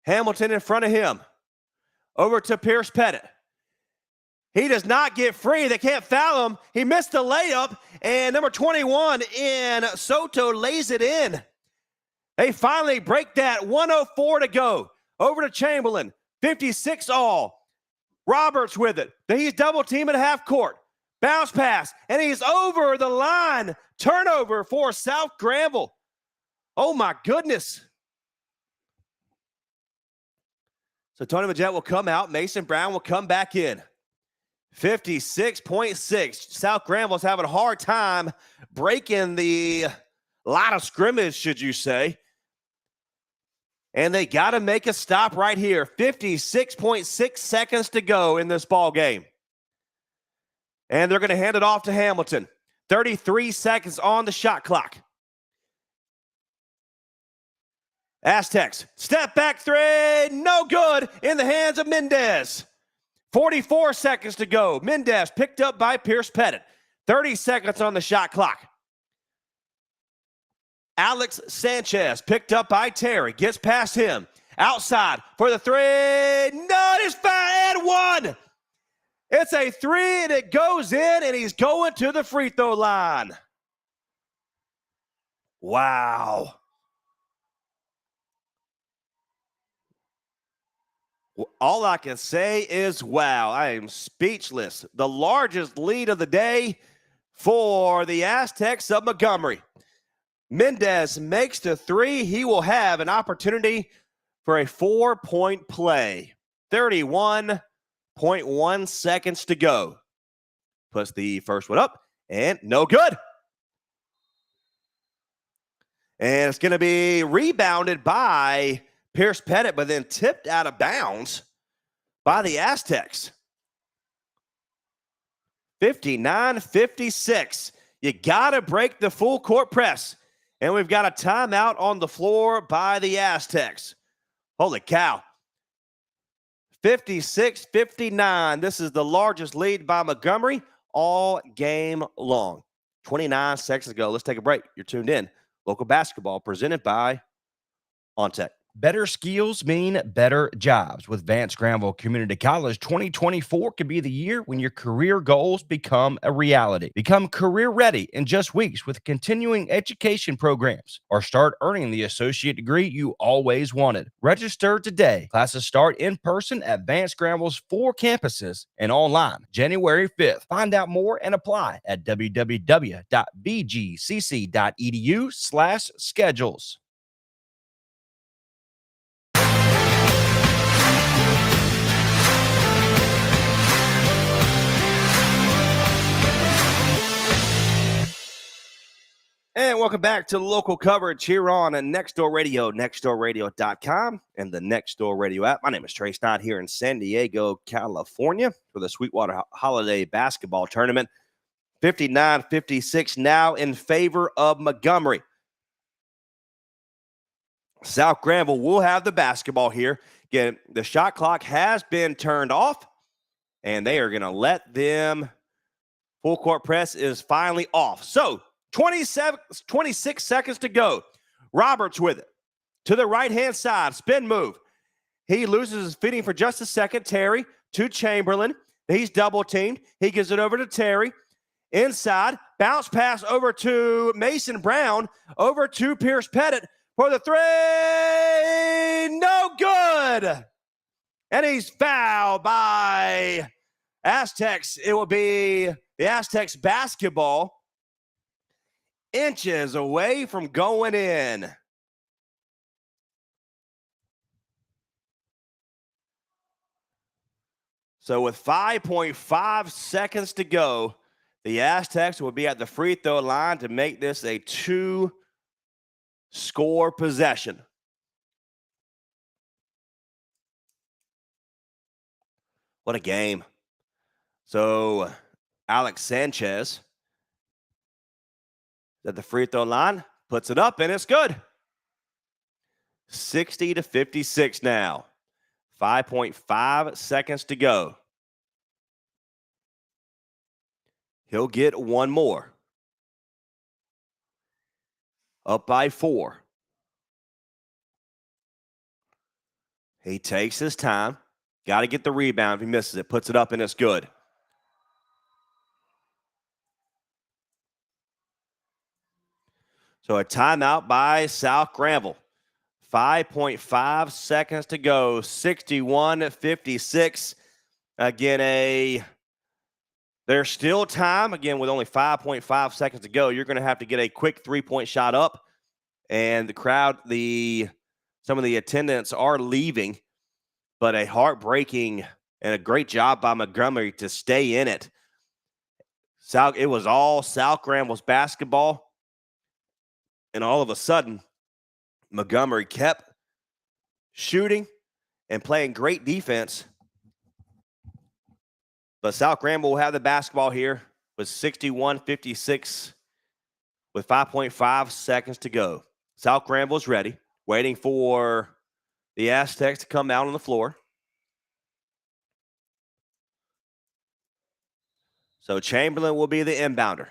Hamilton in front of him. Over to Pierce Pettit. He does not get free. They can't foul him. He missed the layup, and number 21 in Soto lays it in. They finally break that. 1:04 to go. Over to Chamberlain. 56 all. Roberts with it. He's double teaming half court. Bounce pass, and he's over the line. Turnover for South Granville. Oh, my goodness. So Tony Majette will come out. Mason Brown will come back in. 56.6. South Granville's having a hard time breaking the line of scrimmage, should you say. And they got to make a stop right here. 56.6 seconds to go in this ball game. And they're going to hand it off to Hamilton. 33 seconds on the shot clock. Aztecs, step back three, no good, in the hands of Mendez. 44 seconds to go. Mendez picked up by Pierce Pettit. 30 seconds on the shot clock. Alex Sanchez picked up by Terry. Gets past him. Outside for the three. No, it is foul and one. It's a three and it goes in and he's going to the free throw line. Wow. All I can say is wow. I am speechless. The largest lead of the day for the Aztecs of Montgomery. Mendez makes the three. He will have an opportunity for a 4-point play. 31.1 seconds to go. Puts the first one up and no good. And it's going to be rebounded by Pierce Pettit, but then tipped out of bounds by the Aztecs. 59-56. You got to break the full court press. And we've got a timeout on the floor by the Aztecs. Holy cow. 56-59. This is the largest lead by Montgomery all game long. 29 seconds ago. Let's take a break. You're tuned in. Local basketball presented by OnTech. Better skills mean better jobs. With Vance Granville Community College, 2024 could be the year when your career goals become a reality. Become career ready in just weeks with continuing education programs, or start earning the associate degree you always wanted. Register today. Classes start in person at Vance Granville's 4 campuses and online January 5th. Find out more and apply at www.bgcc.edu/schedules. And welcome back to local coverage here on Nextdoor Radio, nextdoorradio.com, and the Nextdoor Radio app. My name is Trey Stott here in San Diego, California for the Sweetwater Holiday Basketball Tournament. 59-56 now in favor of Montgomery. South Granville will have the basketball here. Again, the shot clock has been turned off, and they are going to let them. Full court press is finally off. So, 26 seconds to go. Roberts with it. To the right-hand side. Spin move. He loses his footing for just a second. Terry to Chamberlain. He's double-teamed. He gives it over to Terry. Inside. Bounce pass over to Mason Brown. Over to Pierce Pettit for the three. No good. And he's fouled by Aztecs. It will be the Aztecs basketball. Inches away from going in. So with 5.5 seconds to go, the Aztecs will be at the free throw line to make this a 2-score possession. What a game. So Alex Sanchez at the free throw line, puts it up, and it's good. 60-56 now. 5.5 seconds to go. He'll get one more. Up by 4. He takes his time. Got to get the rebound. If he misses it, puts it up, and it's good. So a timeout by South Granville. 5.5 seconds to go. 61-56. Again, there's still time. Again, with only 5.5 seconds to go, you're going to have to get a quick 3-point shot up. And the crowd, some of the attendants are leaving. But a heartbreaking And a great job by Montgomery to stay in it. It was all South Granville's basketball. And all of a sudden, Montgomery kept shooting and playing great defense. But South Granville will have the basketball here with 61-56 with 5.5 seconds to go. South Granville's ready, waiting for the Aztecs to come out on the floor. So Chamberlain will be the inbounder.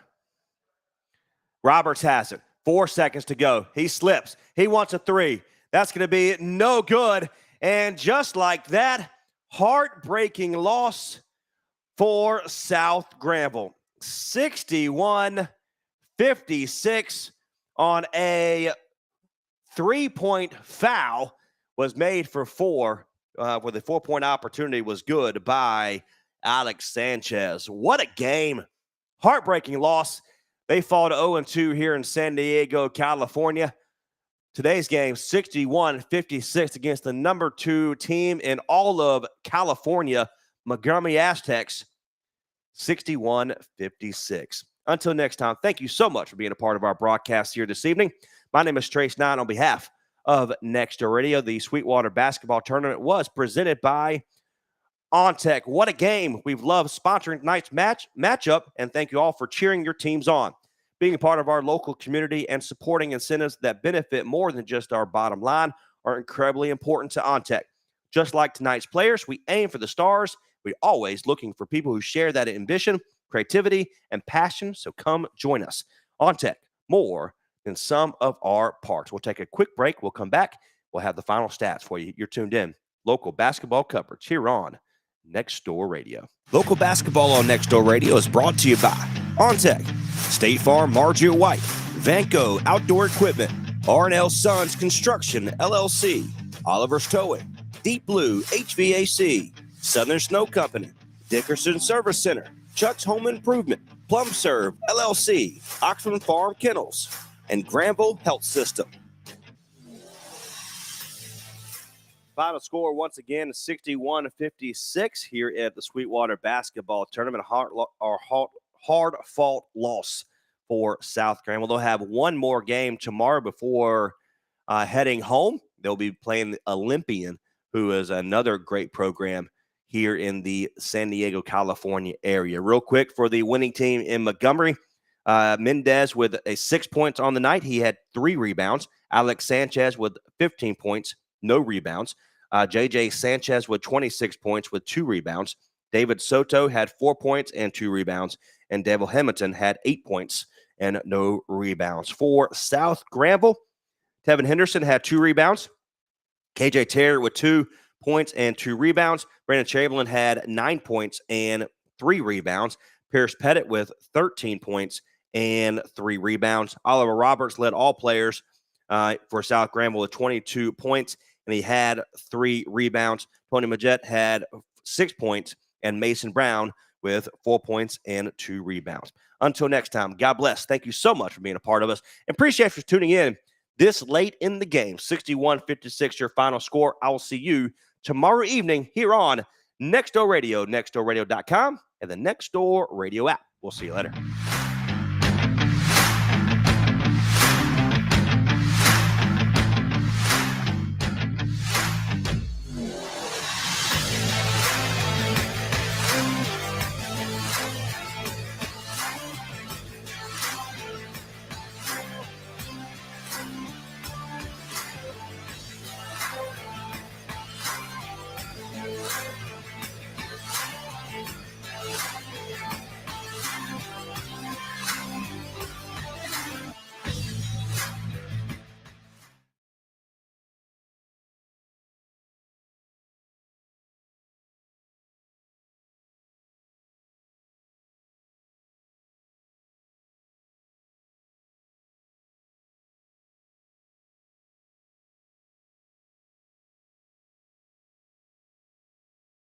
Roberts has it. 4 seconds to go. He slips. He wants a three. That's going to be no good. And just like that, heartbreaking loss for South Granville. 61-56 on a 3-point foul was made for four, where the 4-point opportunity was good by Alex Sanchez. What a game. Heartbreaking loss. They fall to 0-2 here in San Diego, California. Today's game, 61-56 against the number 2 team in all of California, Montgomery Aztecs, 61-56. Until next time, thank you so much for being a part of our broadcast here this evening. My name is Trace Nine on behalf of Next Door Radio. The Sweetwater basketball tournament was presented by OnTech. What a game. We've loved sponsoring tonight's matchup, and thank you all for cheering your teams on. Being a part of our local community and supporting incentives that benefit more than just our bottom line are incredibly important to OnTech. Just like tonight's players, we aim for the stars. We're always looking for people who share that ambition, creativity, and passion, so come join us. OnTech, more than sum of our parts. We'll take a quick break. We'll come back. We'll have the final stats for you. You're tuned in. Local basketball coverage here on Next Door Radio. Local basketball on Next Door Radio is brought to you by OnTech, State Farm Margia White, Vanco Outdoor Equipment, R&L Sons Construction, LLC, Oliver's Towing, Deep Blue HVAC, Southern Snow Company, Dickerson Service Center, Chuck's Home Improvement, Plum Serve, LLC, Oxford Farm Kennels, and Granville Health System. Final score, once again, 61-56 here at the Sweetwater basketball tournament. Hard-fought loss for South Granville. They'll have one more game tomorrow before heading home. They'll be playing the Olympian, who is another great program here in the San Diego, California area. Real quick for the winning team in Montgomery, Mendez with 6 points on the night. He had 3 rebounds. Alex Sanchez with 15 points, no rebounds. J.J. Sanchez with 26 points with 2 rebounds. David Soto had 4 points and 2 rebounds. And Devil Hamilton had 8 points and no rebounds. For South Granville, Tevin Henderson had 2 rebounds. K.J. Terry with 2 points and 2 rebounds. Brandon Chamberlain had 9 points and 3 rebounds. Pierce Pettit with 13 points and 3 rebounds. Oliver Roberts led all players for South Granville with 22 points, and he had 3 rebounds. Tony Majette had 6 points, and Mason Brown with 4 points and 2 rebounds. Until next time, God bless. Thank you so much for being a part of us, and appreciate you for tuning in this late in the game. 61-56 your final score. I will see you tomorrow evening here on Next Door Radio, nextdoorradio.com, and the Next Door Radio app. We'll see you later.